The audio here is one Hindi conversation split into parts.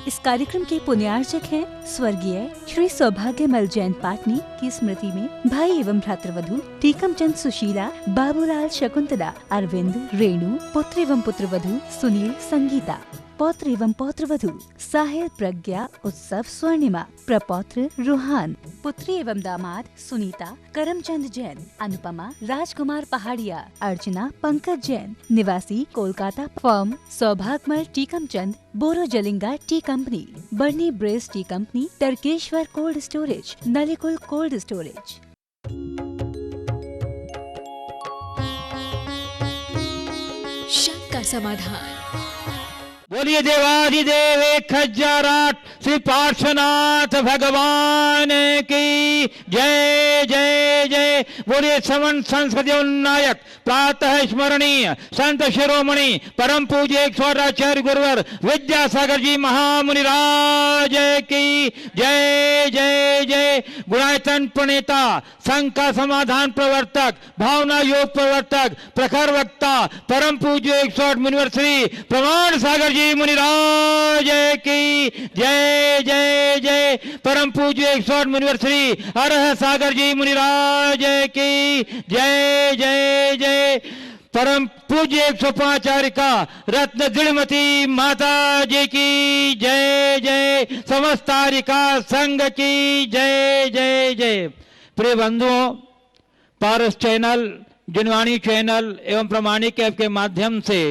इस कार्यक्रम के पुण्यार्चक हैं स्वर्गीय श्री सौभाग्यमल जैन पाटनी की स्मृति में भाई एवं भ्रातृवधू टीकमचंद सुशीला, बाबूलाल, शकुंतला, अरविंद, रेणु, पुत्र एवं पुत्रवधू सुनील, संगीता, पौत्र एवं पौत्रवधू साहिल, प्रज्ञा, उत्सव, स्वर्णिमा, प्रपौत्र रूहान, पुत्री एवं दामाद सुनीता, करमचंद जैन, अनुपमा, राजकुमार पहाड़िया, अर्चना, पंकज जैन, निवासी Kolkata, firm Saubhagyamal Tikamchand, Boro Jalinga tea company, Burnie Braes tea company, Tarkeshwar cold storage, Nalikul cold storage. शंका समाधान। बोलिए देवाधिदेव एक हजाराट श्री पार्श्वनाथ भगवान की जय जय जय। बोलिए समन संस्कृति उन्नायक प्रातः स्मरणीय संत शिरोमणि परम पूज्य एक स्वराचार्य गुरुवर विद्यासागर जी महामुनि राज की जय जय जय। गुणायतन प्रणेता, संघ का समाधान प्रवर्तक, भावना योग प्रवर्तक, प्रखर वक्ता परम पूज्य 108 मुनिवर श्री प्रमाण सागर जी मुनिराज की जय जय जय। परम पूज्य 108 मुनिवर श्री अरह सागर जी मुनिराज की जय जय जय। परम पूज्य 105 आचार्य का रत्न दृढ़मती माता जी की जय जय। समस्त आर्यिका संघ की जय जय जय। प्रिय बंधुओं, पारस चैनल, जनवाणी चैनल एवं प्रमाणिक ऐप के माध्यम से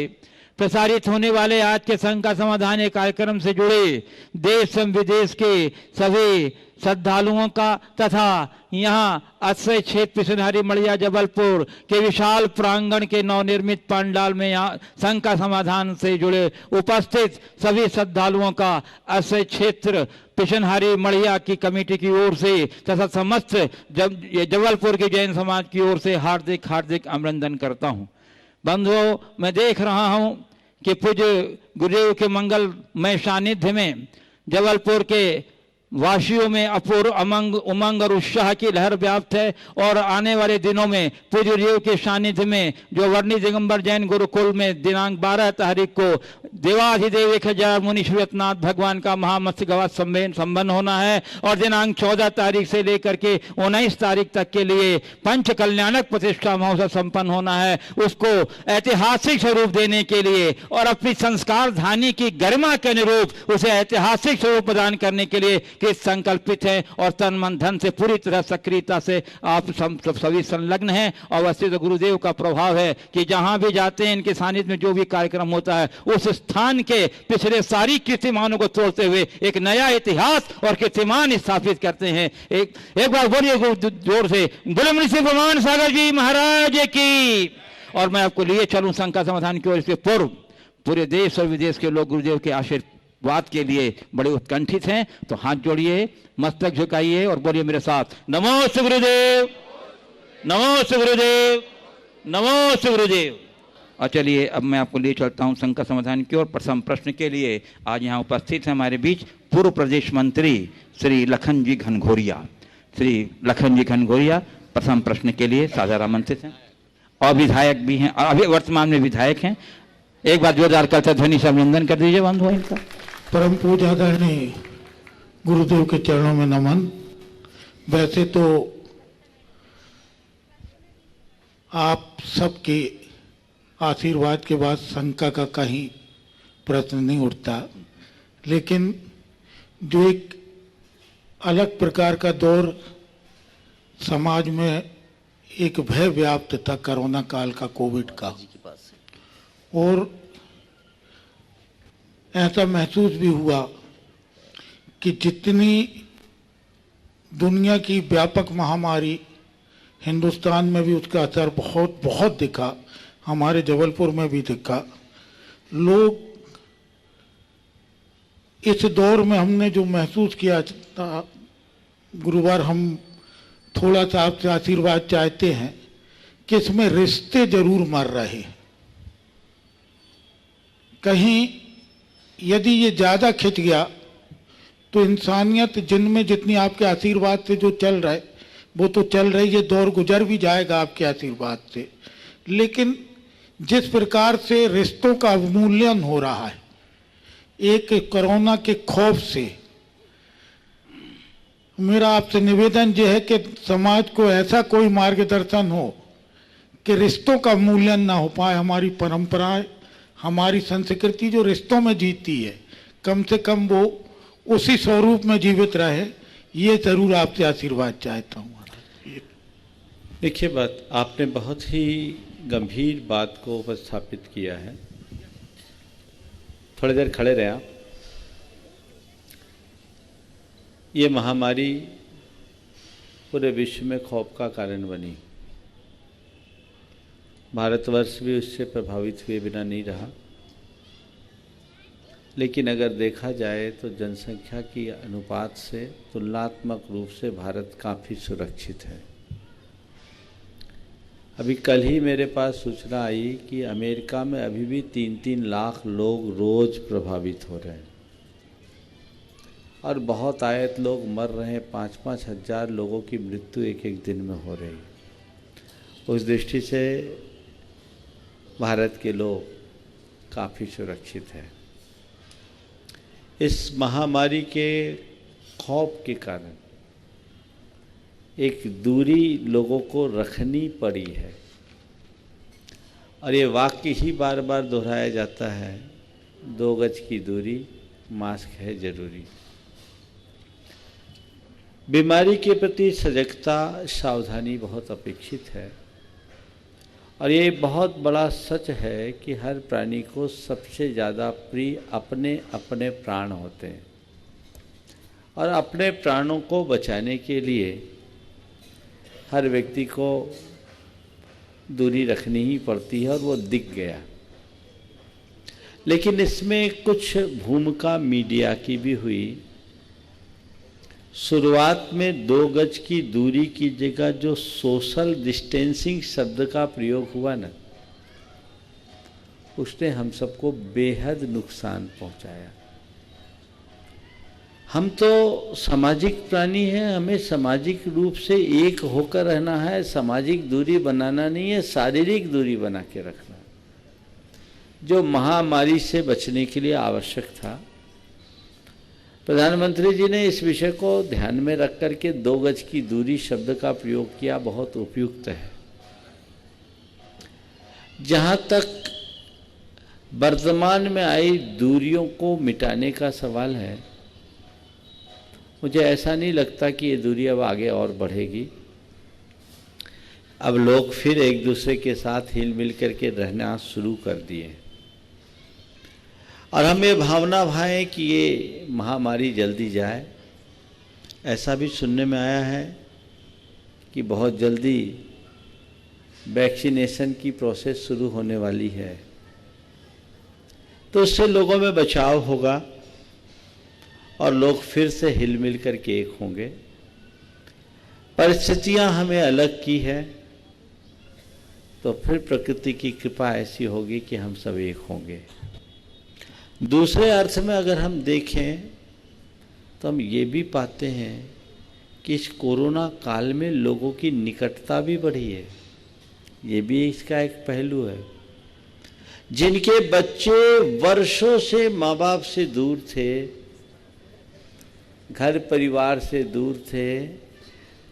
प्रसारित होने वाले आज के संघ का समाधान एक कार्यक्रम से जुड़े देश एवं विदेश के सभी श्रद्धालुओं का तथा यहाँ आश्रय क्षेत्र पिसनहरी मड़िया जबलपुर के विशाल प्रांगण के नवनिर्मित पंडाल में यहाँ संघ का समाधान से जुड़े उपस्थित सभी श्रद्धालुओं का आश्रय क्षेत्र पिसनहरी मड़िया की कमेटी की ओर से तथा समस्त जबलपुर के जैन समाज की ओर से हार्दिक हार्दिक अभिनंदन करता हूँ। बंधुओं, मैं देख रहा हूं कि पूज्य गुरुदेव के मंगलमय सानिध्य में जबलपुर के वासियों में अपूर्व उमंग और उत्साह की लहर व्याप्त है और आने वाले दिनों में पूज्य गुरुदेव के सानिध्य में जो वर्णी दिगंबर जैन गुरुकुल में दिनांक 12 तारीख को देवाधिदेव 1000 मुनि श्रीनाथ भगवान का महामस्तकवाद संपन्न होना है और दिनांक 14 तारीख से लेकर के 19 तारीख तक के लिए पंच कल्याणक प्रतिष्ठा महोत्सव संपन्न होना है। उसको ऐतिहासिक स्वरूप देने के लिए और अपनी संस्कार धानी की गरिमा के अनुरूप उसे ऐतिहासिक स्वरूप प्रदान करने के लिए कि संकल्पित है और तन मन धन से पूरी तरह सक्रियता से आप सभी संलग्न हैं। और वैसे तो गुरुदेव का प्रभाव है कि जहां भी जाते हैं इनके सानिध्य में जो भी कार्यक्रम होता है उस स्थान के पिछले सारी कीर्तिमानों को तोड़ते हुए एक नया इतिहास और कीर्तिमान स्थापित करते हैं। एक बार बोलिए जोर से गुरुमुनि श्री प्रमाण सागर जी महाराज की। और मैं आपको लिए चलूं संघ का समाधान की ओर। इसके पूर्व पूरे देश और विदेश के लोग गुरुदेव के आशीर्वाद के लिए बड़े उत्कंठित हैं, तो हाथ जोड़िए, मस्तक झुकाइए और बोलिए मेरे साथ, नमो गुरुदेव, नमो गुरुदेव, नमो गुरुदेव। और चलिए अब मैं आपको लिए चलता हूं संघ का समाधान की ओर। प्रथम प्रश्न के लिए आज यहाँ उपस्थित है हमारे बीच पूर्व प्रदेश मंत्री श्री लखन जी घनघोरिया। श्री लखन जी घनघोरिया प्रथम प्रश्न के लिए सादर आमंत्रित हैं और विधायक भी हैं, अभी वर्तमान में विधायक हैं। एक बार जोरदार करते ध्वनि से अभिनंदन कर दीजिए बंधुओं इनका। परम पूज्य आदरणीय गुरुदेव के चरणों में नमन। वैसे तो आप सबके आशीर्वाद के बाद शंका का कहीं प्रश्न नहीं उठता, लेकिन जो एक अलग प्रकार का दौर समाज में एक भय व्याप्त था कोरोना काल का, कोविड का, और ऐसा महसूस भी हुआ कि जितनी दुनिया की व्यापक महामारी हिंदुस्तान में भी उसका असर बहुत बहुत दिखा, हमारे जबलपुर में भी दिखा। लोग इस दौर में हमने जो महसूस किया था, गुरुवार हम थोड़ा सा आपसे आशीर्वाद चाहते हैं कि इसमें रिश्ते जरूर मर रहे हैं। कहीं यदि ये ज़्यादा खिंच गया तो इंसानियत जिनमें जितनी आपके आशीर्वाद से जो चल रहा है वो तो चल रही है, दौर गुजर भी जाएगा आपके आशीर्वाद से, लेकिन जिस प्रकार से रिश्तों का अवमूल्यन हो रहा है, एक कोरोना के खौफ से मेरा आपसे निवेदन यह है कि समाज को ऐसा कोई मार्गदर्शन हो कि रिश्तों का मूल्यन ना हो पाए। हमारी परंपराएं, हमारी संस्कृति जो रिश्तों में जीती है, कम से कम वो उसी स्वरूप में जीवित रहे, ये जरूर आपसे आशीर्वाद चाहता हूँ। देखिए, बात आपने बहुत ही गंभीर बात को उपस्थापित किया है। थोड़ी देर खड़े रहे आप। ये महामारी पूरे विश्व में खौफ का कारण बनी। भारतवर्ष भी उससे प्रभावित हुए बिना नहीं रहा, लेकिन अगर देखा जाए तो जनसंख्या की अनुपात से तुलनात्मक रूप से भारत काफ़ी सुरक्षित है। अभी कल ही मेरे पास सूचना आई कि अमेरिका में अभी भी 3-3 लाख लोग रोज़ प्रभावित हो रहे हैं और बहुत आयत लोग मर रहे हैं। 5-5 हज़ार लोगों की मृत्यु एक दिन में हो रही है। उस दृष्टि से भारत के लोग काफ़ी सुरक्षित हैं। इस महामारी के खौफ के कारण एक दूरी लोगों को रखनी पड़ी है और ये वाक्य ही बार बार दोहराया जाता है, 2 गज की दूरी, मास्क है जरूरी। बीमारी के प्रति सजगता, सावधानी बहुत अपेक्षित है और ये बहुत बड़ा सच है कि हर प्राणी को सबसे ज़्यादा प्रिय अपने अपने प्राण होते हैं और अपने प्राणों को बचाने के लिए हर व्यक्ति को दूरी रखनी ही पड़ती है और वो दिख गया। लेकिन इसमें कुछ भूमिका मीडिया की भी हुई। शुरुआत में 2 गज की दूरी की जगह जो सोशल डिस्टेंसिंग शब्द का प्रयोग हुआ ना, उसने हम सबको बेहद नुकसान पहुंचाया। हम तो सामाजिक प्राणी हैं, हमें सामाजिक रूप से एक होकर रहना है। सामाजिक दूरी बनाना नहीं है, शारीरिक दूरी बना के रखना, जो महामारी से बचने के लिए आवश्यक था। प्रधानमंत्री जी ने इस विषय को ध्यान में रख कर के 2 गज की दूरी शब्द का प्रयोग किया, बहुत उपयुक्त है। जहाँ तक वर्तमान में आई दूरियों को मिटाने का सवाल है, मुझे ऐसा नहीं लगता कि ये दूरी अब आगे और बढ़ेगी। अब लोग फिर एक दूसरे के साथ हिल मिल करके रहना शुरू कर दिए और हम ये भावना भाएं कि ये महामारी जल्दी जाए। ऐसा भी सुनने में आया है कि बहुत जल्दी वैक्सीनेशन की प्रोसेस शुरू होने वाली है, तो उससे लोगों में बचाव होगा और लोग फिर से हिल मिल करके एक होंगे। परिस्थितियां हमें अलग की है तो फिर प्रकृति की कृपा ऐसी होगी कि हम सब एक होंगे। दूसरे अर्थ में अगर हम देखें तो हम ये भी पाते हैं कि इस कोरोना काल में लोगों की निकटता भी बढ़ी है। ये भी इसका एक पहलू है। जिनके बच्चे वर्षों से माँ बाप से दूर थे, घर परिवार से दूर थे,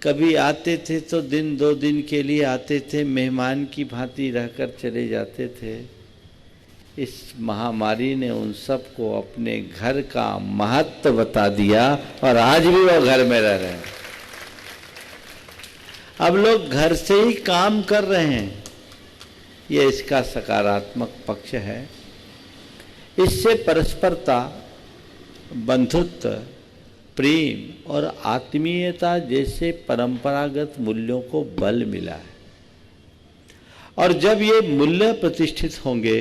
कभी आते थे तो 1-2 दिन के लिए आते थे, मेहमान की भांति रहकर चले जाते थे। इस महामारी ने उन सबको अपने घर का महत्व बता दिया और आज भी वो घर में रह रहे हैं। अब लोग घर से ही काम कर रहे हैं, ये इसका सकारात्मक पक्ष है। इससे परस्परता, बंधुत्व, प्रेम और आत्मीयता जैसे परंपरागत मूल्यों को बल मिला है और जब ये मूल्य प्रतिष्ठित होंगे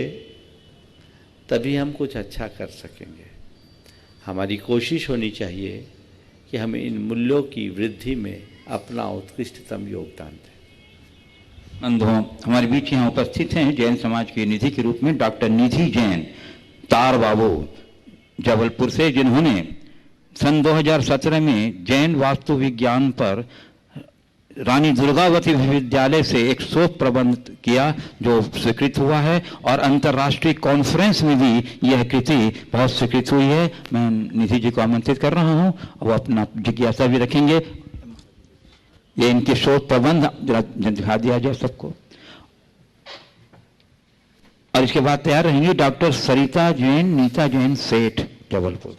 तभी हम कुछ अच्छा कर सकेंगे। हमारी कोशिश होनी चाहिए कि हम इन मूल्यों की वृद्धि में अपना उत्कृष्टतम योगदान दें। बंधुओं, हमारे बीच यहाँ उपस्थित हैं जैन समाज के निधि के रूप में डॉक्टर निधि जैन तार बाबू जबलपुर से, जिन्होंने सन 2017 में जैन वास्तु विज्ञान पर रानी दुर्गावती विश्वविद्यालय से एक शोध प्रबंध किया जो स्वीकृत हुआ है और अंतर्राष्ट्रीय कॉन्फ्रेंस में भी यह कृति बहुत स्वीकृत हुई है। मैं निधि जी को आमंत्रित कर रहा हूं, वो अपना जिज्ञासा भी रखेंगे। ये इनके शोध प्रबंध दिखा दिया जाए सबको। और इसके बाद तैयार रहेंगी डॉक्टर सरिता जैन, नीता जैन सेठ, जबलपुर।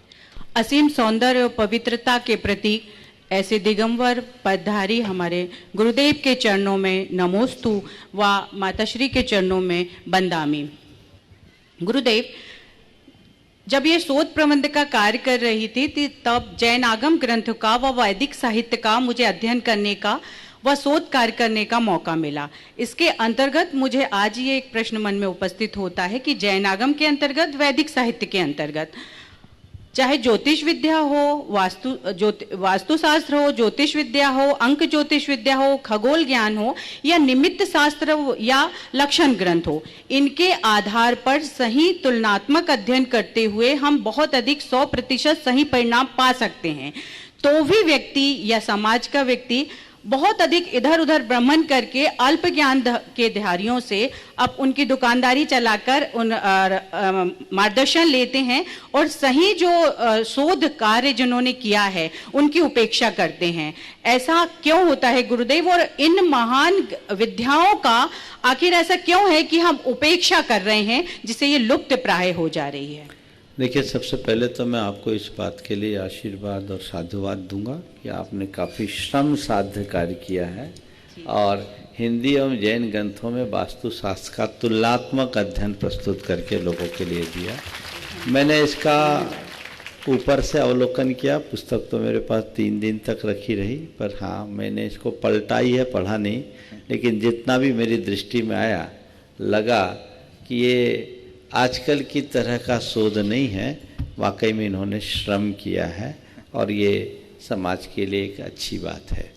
असीम सौंदर्य और पवित्रता के प्रतीक ऐसे दिगंबर पदधारी हमारे गुरुदेव के चरणों में नमोस्तु व माताश्री के चरणों में बंदामी। गुरुदेव, जब ये शोध प्रबंध का कार्य कर रही थी तब जैन आगम ग्रंथ का व वैदिक साहित्य का मुझे अध्ययन करने का व शोध कार्य करने का मौका मिला। इसके अंतर्गत मुझे आज ये एक प्रश्न मन में उपस्थित होता है कि जैन आगम के अंतर्गत, वैदिक साहित्य के अंतर्गत, चाहे ज्योतिष विद्या हो, वास्तुशास्त्र हो, ज्योतिष विद्या हो, अंक ज्योतिष विद्या हो, खगोल ज्ञान हो या निमित्त शास्त्र हो या लक्षण ग्रंथ हो, इनके आधार पर सही तुलनात्मक अध्ययन करते हुए हम बहुत अधिक 100% सही परिणाम पा सकते हैं। तो भी व्यक्ति या समाज का व्यक्ति बहुत अधिक इधर उधर भ्रमण करके अल्प ज्ञान के धारियों से अब उनकी दुकानदारी चलाकर उन मार्गदर्शन लेते हैं और सही जो शोध कार्य जिन्होंने किया है उनकी उपेक्षा करते हैं। ऐसा क्यों होता है गुरुदेव? और इन महान विद्याओं का आखिर ऐसा क्यों है कि हम उपेक्षा कर रहे हैं जिससे ये लुप्त प्राय हो जा रही है? देखिए, सबसे पहले तो मैं आपको इस बात के लिए आशीर्वाद और साधुवाद दूंगा कि आपने काफ़ी श्रम साध्य कार्य किया है और हिंदी एवं जैन ग्रंथों में वास्तुशास्त्र का तुलनात्मक अध्ययन प्रस्तुत करके लोगों के लिए दिया। मैंने इसका ऊपर से अवलोकन किया, पुस्तक तो मेरे पास 3 दिन तक रखी रही, पर हाँ मैंने इसको पलटाई है, पढ़ा नहीं, लेकिन जितना भी मेरी दृष्टि में आया लगा कि ये आजकल की तरह का शोध नहीं है, वाकई में इन्होंने श्रम किया है और ये समाज के लिए एक अच्छी बात है।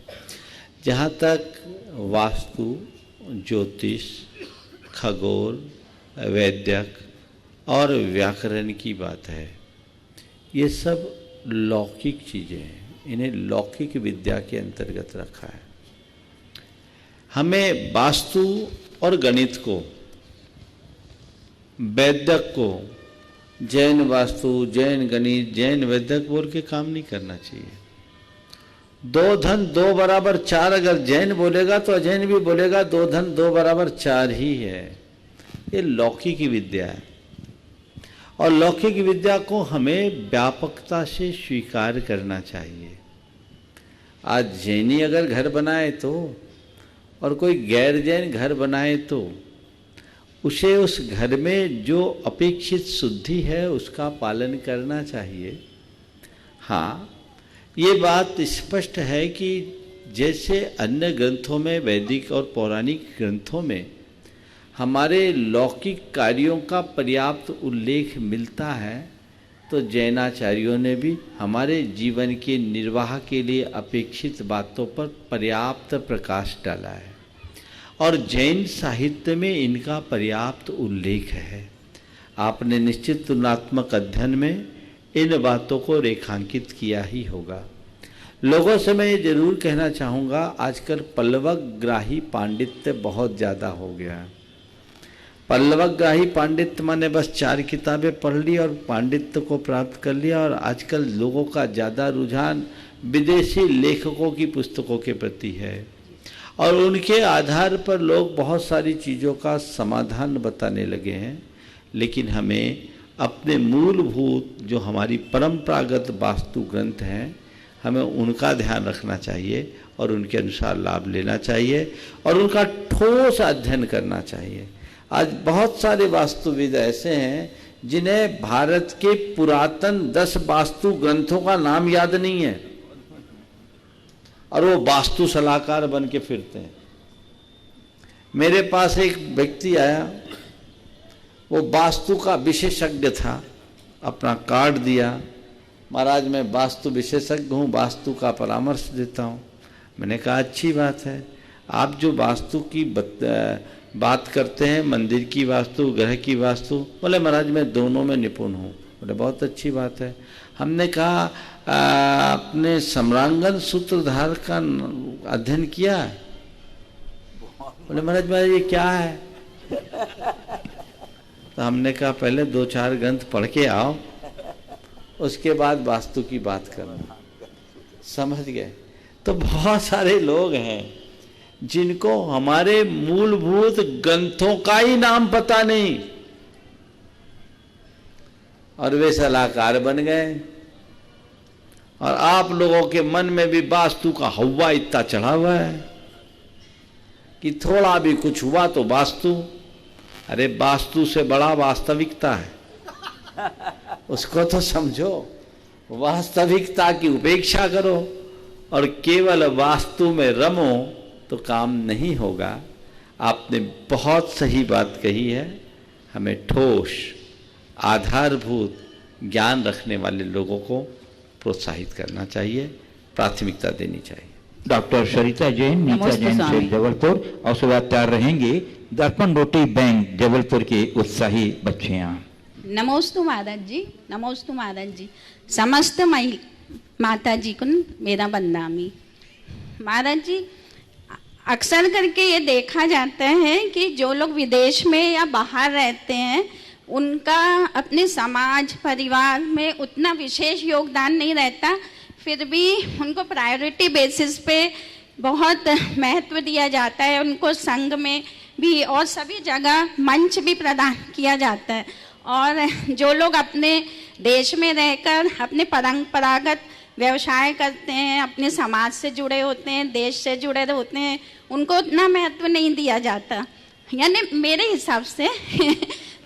जहाँ तक वास्तु, ज्योतिष, खगोल, वैद्यक और व्याकरण की बात है, ये सब लौकिक चीज़ें हैं, इन्हें लौकिक विद्या के अंतर्गत रखा है। हमें वास्तु और गणित को, वैद्यक को जैन वास्तु, जैन गणित, जैन वैद्यक बोल के काम नहीं करना चाहिए। 2 धन 2 बराबर 4 अगर जैन बोलेगा तो अजैन भी बोलेगा 2 धन 2 बराबर 4 ही है। ये लौकिक विद्या है और लौकिक विद्या को हमें व्यापकता से स्वीकार करना चाहिए। आज जैनी अगर घर बनाए तो और कोई गैर जैन घर बनाए तो उसे उस घर में जो अपेक्षित शुद्धि है उसका पालन करना चाहिए। हाँ, ये बात स्पष्ट है कि जैसे अन्य ग्रंथों में, वैदिक और पौराणिक ग्रंथों में हमारे लौकिक कार्यों का पर्याप्त उल्लेख मिलता है, तो जैनाचार्यों ने भी हमारे जीवन के निर्वाह के लिए अपेक्षित बातों पर पर्याप्त प्रकाश डाला है और जैन साहित्य में इनका पर्याप्त उल्लेख है। आपने निश्चित तुलनात्मक अध्ययन में इन बातों को रेखांकित किया ही होगा। लोगों से मैं ये जरूर कहना चाहूँगा, आजकल पल्लवग्राही पांडित्य बहुत ज़्यादा हो गया है। पल्लवग्राही पांडित्य माने बस 4 किताबें पढ़ ली और पांडित्य को प्राप्त कर लिया, और आजकल लोगों का ज़्यादा रुझान विदेशी लेखकों की पुस्तकों के प्रति है और उनके आधार पर लोग बहुत सारी चीज़ों का समाधान बताने लगे हैं। लेकिन हमें अपने मूलभूत जो हमारी परंपरागत वास्तु ग्रंथ हैं, हमें उनका ध्यान रखना चाहिए और उनके अनुसार लाभ लेना चाहिए और उनका ठोस अध्ययन करना चाहिए। आज बहुत सारे वास्तुविद ऐसे हैं जिन्हें भारत के पुरातन 10 वास्तु ग्रंथों का नाम याद नहीं है और वो वास्तु सलाहकार बन के फिरते हैं। मेरे पास एक व्यक्ति आया, वो वास्तु का विशेषज्ञ था, अपना कार्ड दिया, महाराज मैं वास्तु विशेषज्ञ हूँ, वास्तु का परामर्श देता हूँ। मैंने कहा अच्छी बात है, आप जो वास्तु की बात करते हैं, मंदिर की वास्तु, ग्रह की वास्तु, बोले महाराज मैं दोनों में निपुण हूँ। बोले बहुत अच्छी बात है। हमने कहा आपने सम्रांगन सूत्रधार का अध्ययन किया? बोले महाराज ये क्या है? तो हमने कहा पहले 2-4 ग्रंथ पढ़ के आओ, उसके बाद वास्तु की बात करना। समझ गए? तो बहुत सारे लोग हैं जिनको हमारे मूलभूत ग्रंथों का ही नाम पता नहीं, और वे सलाहकार बन गए। और आप लोगों के मन में भी वास्तु का हवा इतना चढ़ा हुआ है कि थोड़ा भी कुछ हुआ तो वास्तु। अरे वास्तु से बड़ा वास्तविकता है, उसको तो समझो। वास्तविकता की उपेक्षा करो और केवल वास्तु में रमो तो काम नहीं होगा। आपने बहुत सही बात कही है। हमें ठोस आधारभूत ज्ञान रखने वाले लोगों को प्रोत्साहित करना चाहिए, प्राथमिकता देनी चाहिए। डॉक्टर सरिता जैन, नीता जैन से जबलपुर, और उसके बाद तैयार रहेंगे दर्पण रोटी बैंक जबलपुर के उत्साही बच्चे यहाँ। नमोस्तु महाराज जी, नमोस्तु महाराज जी। समस्त माता जी को मेरा वंदनामी। महाराज जी, अक्सर करके ये देखा जाता है कि जो लोग विदेश में या बाहर रहते हैं उनका अपने समाज परिवार में उतना विशेष योगदान नहीं रहता, फिर भी उनको प्रायोरिटी बेसिस पे बहुत महत्व दिया जाता है। उनको संघ में भी और सभी जगह मंच भी प्रदान किया जाता है। और जो लोग अपने देश में रहकर अपने परंपरागत व्यवसाय करते हैं, अपने समाज से जुड़े होते हैं, देश से जुड़े होते हैं, उनको उतना महत्व नहीं दिया जाता, यानी मेरे हिसाब से।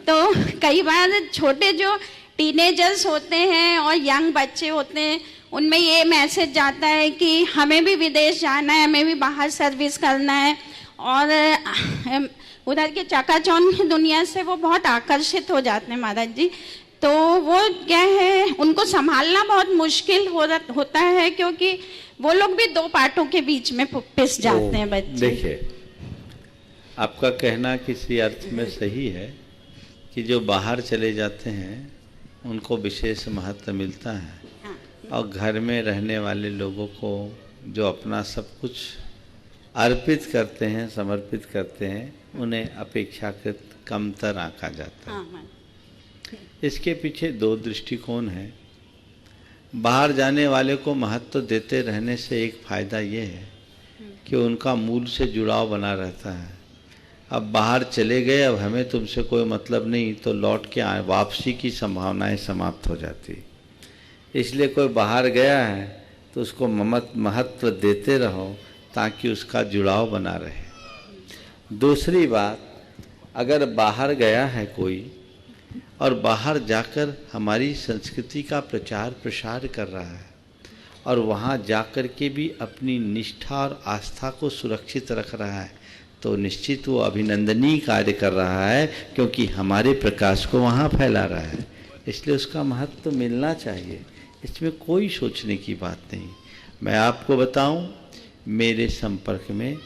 तो कई बार छोटे जो टीनेजर्स होते हैं और यंग बच्चे होते हैं, उनमें ये मैसेज जाता है कि हमें भी विदेश जाना है, हमें भी बाहर सर्विस करना है, और उधर के चकाचौंध की दुनिया से वो बहुत आकर्षित हो जाते हैं महाराज जी। तो वो क्या है, उनको संभालना बहुत मुश्किल होता है, क्योंकि वो लोग भी दो पार्टों के बीच में पिस जाते हैं बच्चे। देखिए, आपका कहना किसी अर्थ में सही है कि जो बाहर चले जाते हैं उनको विशेष महत्व मिलता है, और घर में रहने वाले लोगों को जो अपना सब कुछ अर्पित करते हैं, समर्पित करते हैं, उन्हें अपेक्षाकृत कमतर आंका जाता है। इसके पीछे 2 दृष्टिकोण हैं। बाहर जाने वाले को महत्व देते रहने से एक फ़ायदा ये है कि उनका मूल से जुड़ाव बना रहता है। अब बाहर चले गए, अब हमें तुमसे कोई मतलब नहीं, तो लौट के वापसी की संभावनाएं समाप्त हो जाती। इसलिए कोई बाहर गया है तो उसको महत्व देते रहो ताकि उसका जुड़ाव बना रहे। दूसरी बात, अगर बाहर गया है कोई और बाहर जाकर हमारी संस्कृति का प्रचार प्रसार कर रहा है और वहाँ जाकर के भी अपनी निष्ठा और आस्था को सुरक्षित रख रहा है, तो निश्चित वो अभिनंदनीय कार्य कर रहा है, क्योंकि हमारे प्रकाश को वहाँ फैला रहा है। इसलिए उसका महत्व तो मिलना चाहिए, इसमें कोई सोचने की बात नहीं। मैं आपको बताऊं, मेरे संपर्क में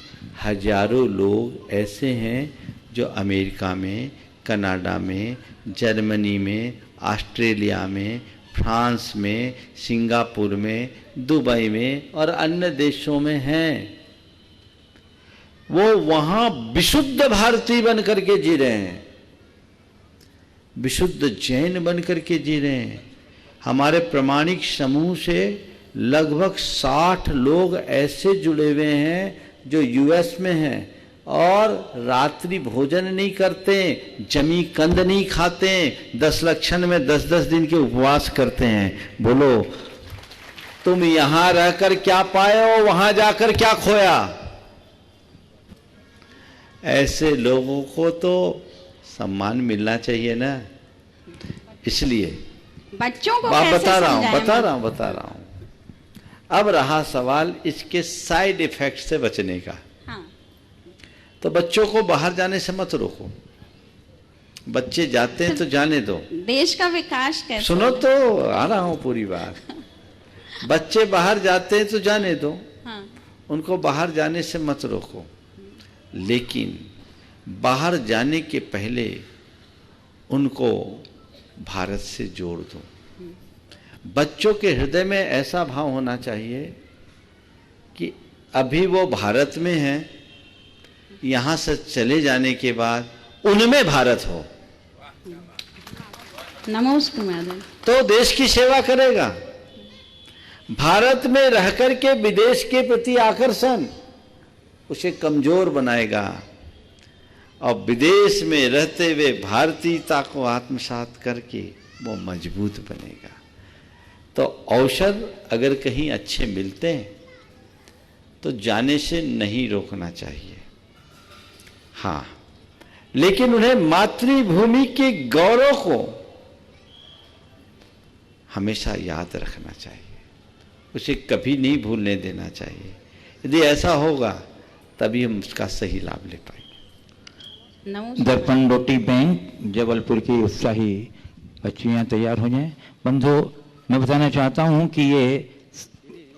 हजारों लोग ऐसे हैं जो अमेरिका में, कनाडा में, जर्मनी में, ऑस्ट्रेलिया में, फ्रांस में, सिंगापुर में, दुबई में और अन्य देशों में हैं। वो वहाँ विशुद्ध भारतीय बन करके जी रहे हैं, विशुद्ध जैन बन करके जी रहे हैं। हमारे प्रमाणिक समूह से लगभग 60 लोग ऐसे जुड़े हुए हैं जो यूएस में हैं और रात्रि भोजन नहीं करते, जमी कंद नहीं खाते, 10 लक्षण में 10-10 दिन के उपवास करते हैं। बोलो, तुम यहां रहकर क्या पाए हो, वहां जाकर क्या खोया? ऐसे लोगों को तो सम्मान मिलना चाहिए ना। इसलिए बच्चों को बता रहा हूं। अब रहा सवाल इसके साइड इफेक्ट से बचने का। हाँ। तो बच्चों को बाहर जाने से मत रोको, बच्चे जाते हैं तो जाने दो। देश का विकास कैसे? सुनो तो, आ रहा हूं पूरी बात। बच्चे बाहर जाते हैं तो जाने दो। हाँ। उनको बाहर जाने से मत रोको, लेकिन बाहर जाने के पहले उनको भारत से जोड़ दूं। बच्चों के हृदय में ऐसा भाव होना चाहिए कि अभी वो भारत में हैं, यहाँ से चले जाने के बाद उनमें भारत हो, नमोस्तु मैडम। तो देश की सेवा करेगा। भारत में रह करके विदेश के प्रति आकर्षण उसे कमजोर बनाएगा और विदेश में रहते हुए भारतीयता को आत्मसात करके वो मजबूत बनेगा। तो अवसर अगर कहीं अच्छे मिलते हैं तो जाने से नहीं रोकना चाहिए। हाँ, लेकिन उन्हें मातृभूमि के गौरव को हमेशा याद रखना चाहिए, उसे कभी नहीं भूलने देना चाहिए। यदि ऐसा होगा तभी हम उसका सही लाभ ले पाएंगे। दर्पण रोटी बैंक जबलपुर की उत्साही बच्चियां तैयार हो जाएं। बंधु, मैं बताना चाहता हूं कि ये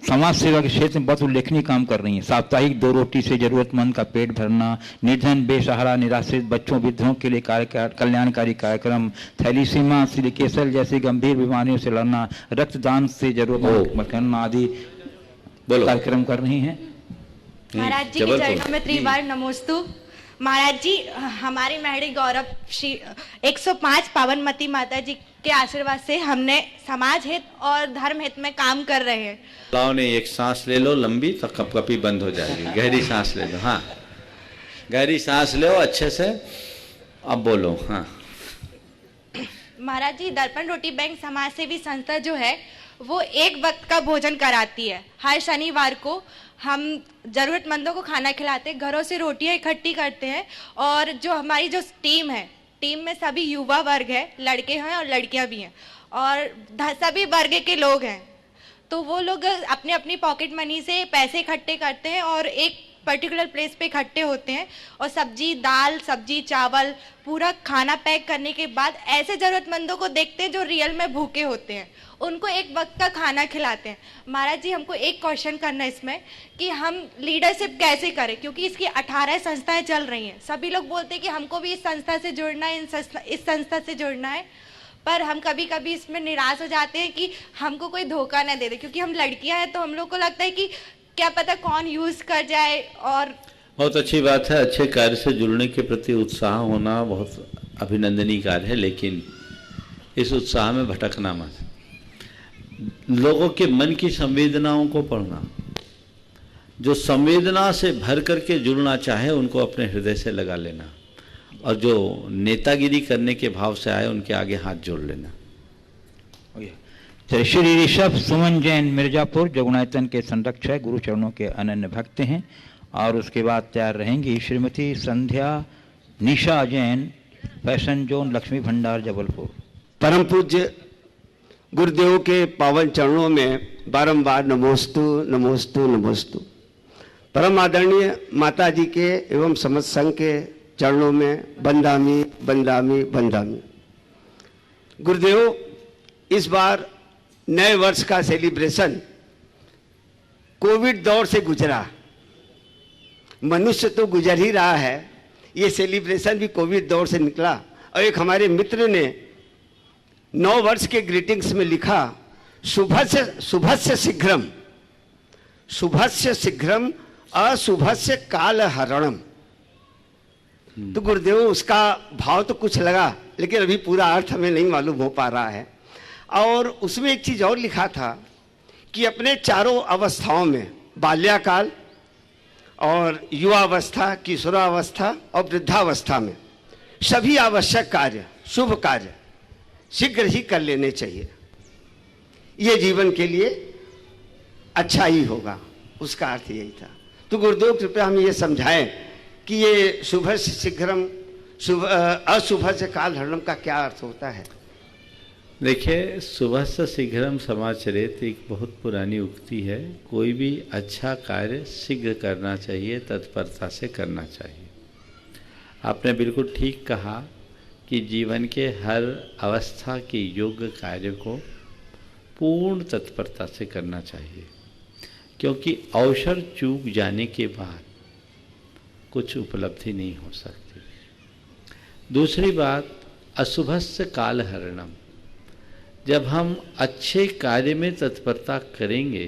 समाज सेवा के क्षेत्र में बहुत उल्लेखनीय काम कर रही हैं। साप्ताहिक 2 रोटी से जरूरतमंद का पेट भरना, निर्धन बेसहारा निराश्रित बच्चों वृद्धों के लिए कल्याणकारी कार्यक्रम, थैलीसीमा सिलिकेसल जैसी गंभीर बीमारियों से लड़ना, रक्तदान से जरूरतमंद करना आदि कार्यक्रम कर रही हैं। महाराज जी के चरणों में त्रिवार नमोस्तु। महाराज जी, हमारी महड़ी गौरव श्री 105 पावनमती माता जी के आशीर्वाद से हमने समाज हित और धर्म हित में काम कर रहे हैं। लाओ ने एक सांस ले लो लंबी, तो कपकपी बंद हो जाएगी। गहरी सांस ले लो। हाँ, गहरी सांस लो अच्छे से, अब बोलो। हाँ महाराज जी, दर्पण रोटी बैंक समाज सेवी संस्था जो है वो एक वक्त का भोजन कराती है। हर शनिवार को हम जरूरतमंदों को खाना खिलाते हैं, घरों से रोटियां इकट्ठी करते हैं। और जो हमारी जो टीम है, टीम में सभी युवा वर्ग है, लड़के हैं और लड़कियां भी हैं और सभी वर्ग के लोग हैं। तो वो लोग अपने अपनी पॉकेट मनी से पैसे इकट्ठे करते हैं और एक पर्टिकुलर प्लेस पे इकट्ठे होते हैं और सब्जी, दाल, सब्जी, चावल, पूरा खाना पैक करने के बाद ऐसे जरूरतमंदों को देखते हैं जो रियल में भूखे होते हैं, उनको एक वक्त का खाना खिलाते हैं। महाराज जी, हमको एक क्वेश्चन करना है इसमें कि हम लीडरशिप कैसे करें, क्योंकि इसकी 18 संस्थाएं चल रही हैं। सभी लोग बोलते हैं कि हमको भी इस संस्था से जुड़ना है, इस संस्था से जुड़ना है, पर हम कभी कभी इसमें निराश हो जाते हैं कि हमको कोई धोखा न दे दे, क्योंकि हम लड़कियां हैं तो हम लोग को लगता है कि क्या पता कौन यूज कर जाए। और बहुत अच्छी बात है, अच्छे कार्य से जुड़ने के प्रति उत्साह होना बहुत अभिनंदनीय कार्य है, लेकिन इस उत्साह में भटकना मत। लोगों के मन की संवेदनाओं को पढ़ना, जो संवेदना से भर करके जुड़ना चाहे उनको अपने हृदय से लगा लेना, और जो नेतागिरी करने के भाव से आए उनके आगे हाथ जोड़ लेना। श्री ऋषभ सुमन जैन मिर्जापुर जगुणायतन के संरक्षक गुरु चरणों के अनन्य भक्त हैं। और उसके बाद तैयार रहेंगी श्रीमती संध्या निशा जैन फैशन जोन लक्ष्मी भंडार जबलपुर। परम पूज्य गुरुदेव के पावन चरणों में बारंबार नमोस्तु नमोस्तु नमोस्तु। परम आदरणीय माता जी के एवं समस्त संघ के चरणों में बंदामी बंदामी बंदामी। गुरुदेव, इस बार नए वर्ष का सेलिब्रेशन कोविड दौर से गुजरा। मनुष्य तो गुजर ही रहा है, ये सेलिब्रेशन भी कोविड दौर से निकला। और एक हमारे मित्र ने 9 वर्ष के ग्रीटिंग्स में लिखा, शुभस्य शीघ्रम, शुभस्य शीघ्रम अशुभस्य काल हरणम। तो गुरुदेव, उसका भाव तो कुछ लगा, लेकिन अभी पूरा अर्थ हमें नहीं मालूम हो पा रहा है। और उसमें एक चीज और लिखा था कि अपने चारों अवस्थाओं में, बाल्याकाल और युवावस्था, किशोरावस्था और वृद्धावस्था में, सभी आवश्यक कार्य, शुभ कार्य शीघ्र ही कर लेने चाहिए। ये जीवन के लिए अच्छा ही होगा, उसका अर्थ यही था। तो गुरुदेव कृपया हम ये समझाएं कि ये शुभ से शीघ्रम अशुभ से काल हरणम का क्या अर्थ होता है। देखिए, सुबह से शीघ्रम समाचरेत एक बहुत पुरानी उक्ति है। कोई भी अच्छा कार्य शीघ्र करना चाहिए, तत्परता से करना चाहिए। आपने बिल्कुल ठीक कहा कि जीवन के हर अवस्था के योग्य कार्य को पूर्ण तत्परता से करना चाहिए, क्योंकि अवसर चूक जाने के बाद कुछ उपलब्धि नहीं हो सकती। दूसरी बात, अशुभस्य काल हरणम, जब हम अच्छे कार्य में तत्परता करेंगे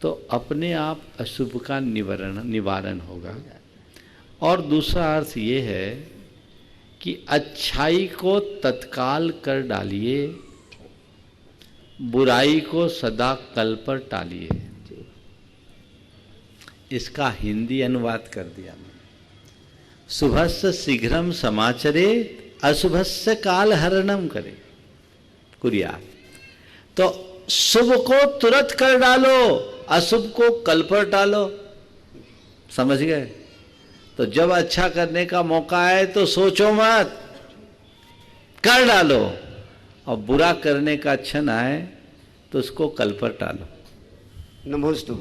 तो अपने आप अशुभ का निवारण होगा। और दूसरा अर्थ ये है कि अच्छाई को तत्काल कर डालिए, बुराई को सदा कल पर टालिए। इसका हिंदी अनुवाद कर दिया मैंने। शुभस्य शीघ्रम समाचरेत, अशुभस्य काल हरणम करे कुरिया। तो शुभ को तुरंत कर डालो, अशुभ को कल पर टालो। समझ गए? तो जब अच्छा करने का मौका आए तो सोचो मत, कर डालो, और बुरा करने का क्षण आए तो उसको कल पर टालो। नमोस्तु।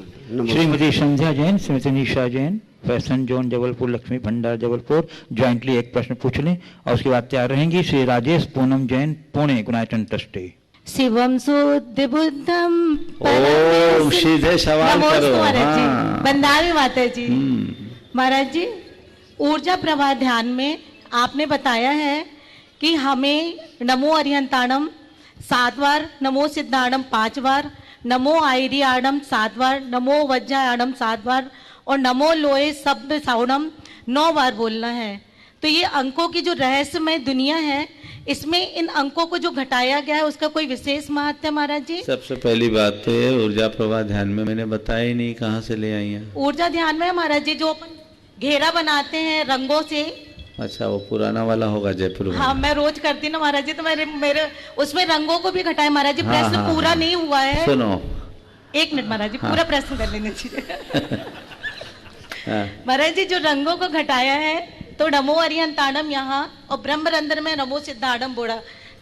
श्रीमती संध्या जैन, श्रीमती निशा जैन, फैशन जोन जबलपुर, लक्ष्मी भंडार जबलपुर, ज्वाइंटली एक प्रश्न पूछ लें और उसके बाद तैयार रहेंगी। श्री राजेश पूनम जैन, पुणे, गुणायतन ट्रस्टी। शिवम सुद्ध बुद्धम ओ सीधे सवाल करो। हाँ। बंदावी माता जी। महाराज जी, ऊर्जा प्रवाह ध्यान में आपने बताया है कि हमें नमो अरिहंताणम 7 बार, नमो सिद्धाणम 5 बार, नमो आयरियाणम 7 बार, नमो वज्रायाणम 7 बार और नमो लोहे शब्द साउणम 9 बार बोलना है। तो ये अंकों की जो रहस्यमय दुनिया है, इसमें इन अंकों को जो घटाया गया है उसका कोई विशेष महत्व है महाराज जी? सबसे पहली बात तो ये ऊर्जा प्रवाह ध्यान में मैंने बताया ही नहीं, कहाँ से ले आई हैं? ऊर्जा ध्यान में है महाराज जी, जो अपन घेरा बनाते हैं रंगों से। अच्छा, वो पुराना वाला होगा जयपुर में। हाँ, मैं रोज करती ना महाराज जी, तो मेरे उसमें रंगों को भी घटाया महाराज जी। हाँ, प्रश्न हाँ, पूरा हाँ, नहीं हुआ है। सुनो, 1 मिनट महाराज जी, हाँ, पूरा प्रश्न कर लेना चाहिए। हाँ, महाराज जी, जो रंगों को घटाया है तो नमो अरिहंताणम यहाँ और ब्रह्मरंध्र में नमो सिद्धाणम बोला,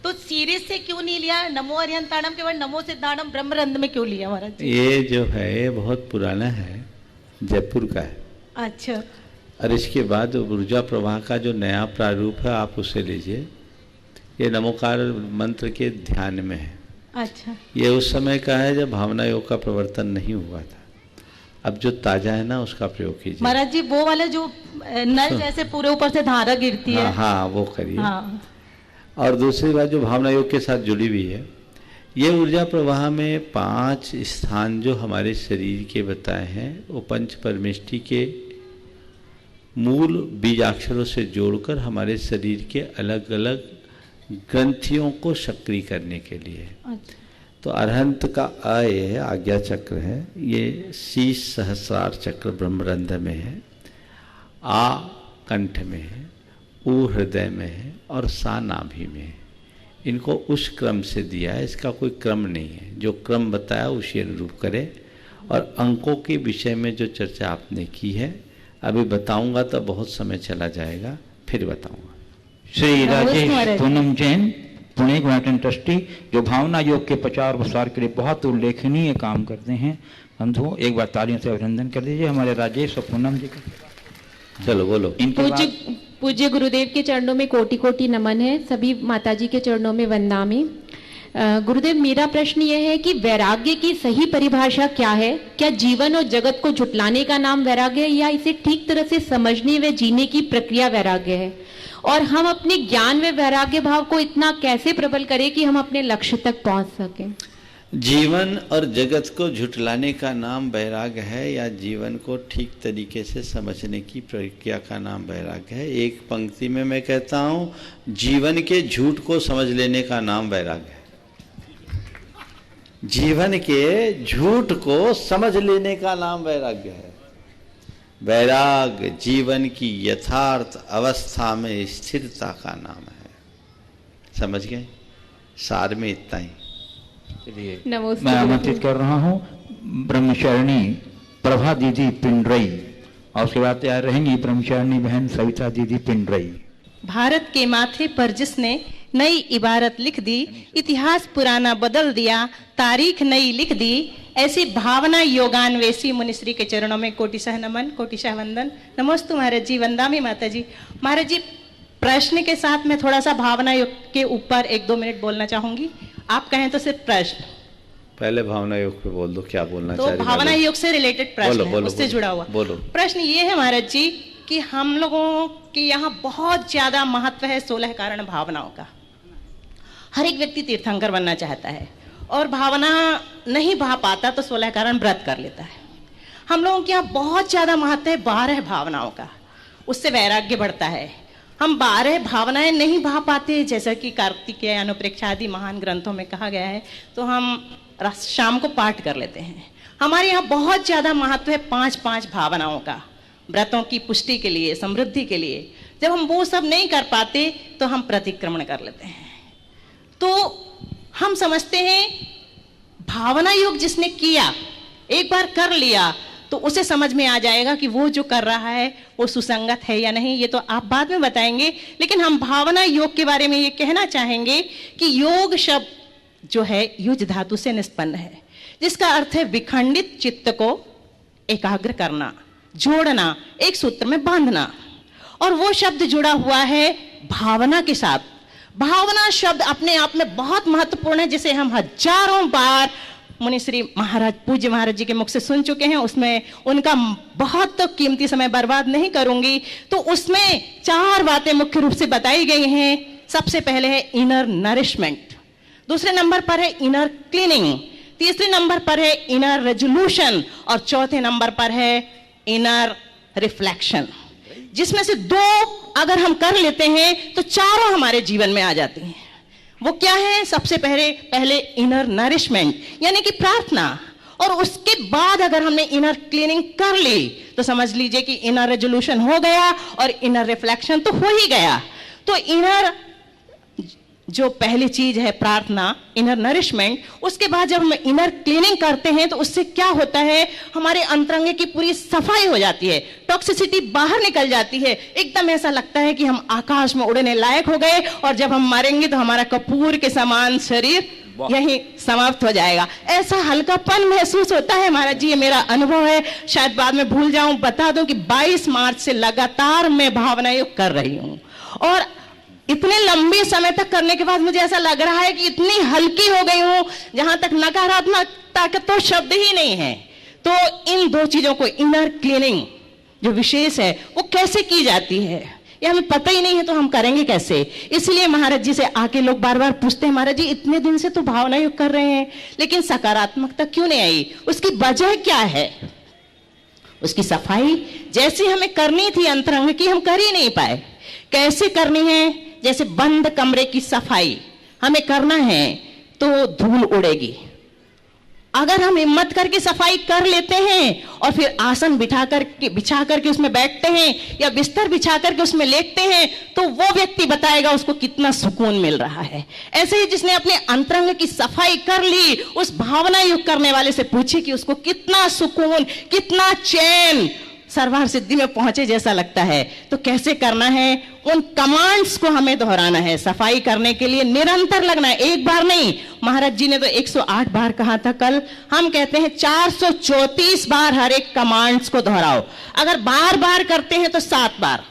तो सीरीज से क्यों नहीं लिया? नमो अरिहंताणम के बाद नमो सिद्धाणम ब्रह्मरंध्र में क्यों लिया महाराज जी? ये जो है ये बहुत पुराना है, जयपुर का है। अच्छा। और इसके बाद ऊर्जा प्रवाह का जो नया प्रारूप है आप उसे लीजिए। ये नमोकार मंत्र के ध्यान में है। अच्छा। ये उस समय का है जब भावना योग का प्रवर्तन नहीं हुआ था। अब जो ताजा है ना उसका प्रयोग कीजिए। महाराज जी, वो वाला जो नल जैसे पूरे ऊपर से धारा गिरती है। हाँ, वो करिए। हाँ। और दूसरी बात जो भावना योग के साथ जुड़ी हुई है, ये ऊर्जा प्रवाह में 5 स्थान जो हमारे शरीर के बताए हैं, वो पंच परमेष्टि के मूल बीजाक्षरों से जोड़कर हमारे शरीर के अलग अलग ग्रंथियों को सक्रिय करने के लिए। अच्छा। तो अरहंत का अ है, आज्ञा चक्र है, ये शीश सहस्रार चक्र ब्रह्मरंध्र में है, आ कंठ में है, ऊ हृदय में है और सा नाभि में है। इनको उस क्रम से दिया है, इसका कोई क्रम नहीं है। जो क्रम बताया उसी अनुरूप करें। और अंकों के विषय में जो चर्चा आपने की है, अभी बताऊंगा तो बहुत समय चला जाएगा, फिर बताऊंगा। श्री राजेश पूनम जैन, पुणे, गुणायतन ट्रस्टी, जो भावना योग के प्रचार प्रसार के लिए बहुत उल्लेखनीय काम करते हैं। बंधुओं, एक बार तालियों से अभिनंदन कर दीजिए हमारे राजेश और पूनम जी का। चलो बोलो। पूज्य गुरुदेव के चरणों में कोटि कोटि नमन है, सभी माताजी के चरणों में वंदनामि। गुरुदेव, मेरा प्रश्न यह है कि वैराग्य की सही परिभाषा क्या है? क्या जीवन और जगत को झुटलाने का नाम वैराग्य है, या इसे ठीक तरह से समझने व जीने की प्रक्रिया वैराग्य है? और हम अपने ज्ञान व वैराग्य भाव को इतना कैसे प्रबल करें कि हम अपने लक्ष्य तक पहुंच सकें? जीवन और जगत को झुटलाने का नाम वैराग्य है, या जीवन को ठीक तरीके से समझने की प्रक्रिया का नाम वैराग्य है? एक पंक्ति में मैं कहता हूं, जीवन के झूठ को समझ लेने का नाम वैराग्य है। जीवन के झूठ को समझ लेने का नाम वैराग्य है। वैराग्य जीवन की यथार्थ अवस्था में स्थिरता का नाम है। समझ गए? सार में इतना ही। चलिए, मैं आमंत्रित कर रहा हूँ ब्रह्मचारिणी प्रभा दीदी पिंडरई, और उसके बाद तैयार रहेंगी ब्रह्मचारिणी बहन सविता दीदी पिंडरई। भारत के माथे पर जिसने नई इबारत लिख दी, इतिहास पुराना बदल दिया, तारीख नई लिख दी, ऐसी भावना योगान्वेषी मुनिश्री के चरणों में कोटिशः नमन, कोटिशः वंदन। नमोस्तु महाराज जी, वंदामि माता जी। महाराज जी, प्रश्न के साथ मैं थोड़ा सा भावना योग के ऊपर 1-2 मिनट बोलना चाहूंगी। आप कहें तो सिर्फ प्रश्न। पहले भावना योग पे बोल दो, क्या बोलना तो भावना योग से रिलेटेड प्रश्न है, उससे जुड़ा हुआ बोलो। प्रश्न ये है महाराज जी कि हम लोगों के यहाँ बहुत ज्यादा महत्व है 16 कारण भावनाओं का। हर एक व्यक्ति तीर्थंकर बनना चाहता है और भावना नहीं भा पाता तो 16 कारण व्रत कर लेता है। हम लोगों के यहाँ बहुत ज़्यादा महत्व है 12 भावनाओं का, उससे वैराग्य बढ़ता है। हम 12 भावनाएं नहीं भा पाते, जैसा कि कार्तिकेय अनुप्रेक्षा आदि महान ग्रंथों में कहा गया है, तो हम शाम को पाठ कर लेते हैं। हमारे यहाँ बहुत ज़्यादा महत्व है 5 भावनाओं का, व्रतों की पुष्टि के लिए, समृद्धि के लिए। जब हम वो सब नहीं कर पाते तो हम प्रतिक्रमण कर लेते हैं। तो हम समझते हैं भावना योग जिसने किया, एक बार कर लिया, तो उसे समझ में आ जाएगा कि वो जो कर रहा है वो सुसंगत है या नहीं, ये तो आप बाद में बताएंगे। लेकिन हम भावना योग के बारे में ये कहना चाहेंगे कि योग शब्द जो है युज धातु से निष्पन्न है, जिसका अर्थ है विखंडित चित्त को एकाग्र करना, जोड़ना, एक सूत्र में बांधना। और वो शब्द जुड़ा हुआ है भावना के साथ। भावना शब्द अपने आप में बहुत महत्वपूर्ण है, जिसे हम हजारों बार मुनिश्री महाराज, पूज्य महाराज जी के मुख से सुन चुके हैं। उसमें उनका बहुत तो कीमती समय बर्बाद नहीं करूंगी। तो उसमें 4 बातें मुख्य रूप से बताई गई हैं। सबसे पहले है इनर नरिशमेंट, दूसरे नंबर पर है इनर क्लीनिंग, तीसरे नंबर पर है इनर रेजोल्यूशन और चौथे नंबर पर है इनर रिफ्लेक्शन। जिसमें से 2 अगर हम कर लेते हैं तो चारों हमारे जीवन में आ जाती हैं। वो क्या है? सबसे पहले इनर नरिशमेंट यानी कि प्रार्थना, और उसके बाद अगर हमने इनर क्लीनिंग कर ली तो समझ लीजिए कि इनर रेजोल्यूशन हो गया और इनर रिफ्लेक्शन तो हो ही गया। तो इनर जो पहली चीज है प्रार्थना, इनर नरिशमेंट, उसके बाद जब हम इनर क्लीनिंग करते हैं तो उससे क्या होता है, हमारे अंतरंगे की पूरी सफाई हो जाती है, टॉक्सिसिटी बाहर निकल जाती है। एकदम ऐसा लगता है कि हम आकाश में उड़ने लायक हो गए और जब हम मरेंगे तो हमारा कपूर के समान शरीर यही समाप्त हो जाएगा। ऐसा हल्कापन महसूस होता है महाराज जी, ये मेरा अनुभव है। शायद बाद में भूल जाऊं, बता दूं कि 22 मार्च से लगातार मैं भावना योग कर रही हूं और इतने लंबे समय तक करने के बाद मुझे ऐसा लग रहा है कि इतनी हल्की हो गई हूं, जहां तक नकारात्मकता का तो शब्द ही नहीं है। तो इन 2 चीजों को, इनर क्लीनिंग जो विशेष है वो कैसे की जाती है ये हमें पता ही नहीं है, तो हम करेंगे कैसे? इसलिए महाराज जी से आके लोग बार बार पूछते हैं, महाराज जी इतने दिन से तो भावना योग कर रहे हैं लेकिन सकारात्मकता क्यों नहीं आई? उसकी वजह क्या है? उसकी सफाई जैसी हमें करनी थी अंतरंग की, हम कर ही नहीं पाए। कैसे करनी है? जैसे बंद कमरे की सफाई हमें करना है तो धूल उड़ेगी। अगर हम हिम्मत करके सफाई कर लेते हैं और फिर आसन बिछा करके उसमें बैठते हैं या बिस्तर बिछा करके उसमें लेटते हैं तो वो व्यक्ति बताएगा उसको कितना सुकून मिल रहा है। ऐसे ही जिसने अपने अंतरंग की सफाई कर ली, उस भावना युक्त करने वाले से पूछे कि उसको कितना सुकून, कितना चैन, सर्वार सिद्धि में पहुंचे जैसा लगता है। तो कैसे करना है? उन कमांड्स को हमें दोहराना है। सफाई करने के लिए निरंतर लगना है, एक बार नहीं। महाराज जी ने तो 108 बार कहा था कल, हम कहते हैं 434 बार हर एक कमांड्स को दोहराओ। अगर बार बार करते हैं तो 7 बार,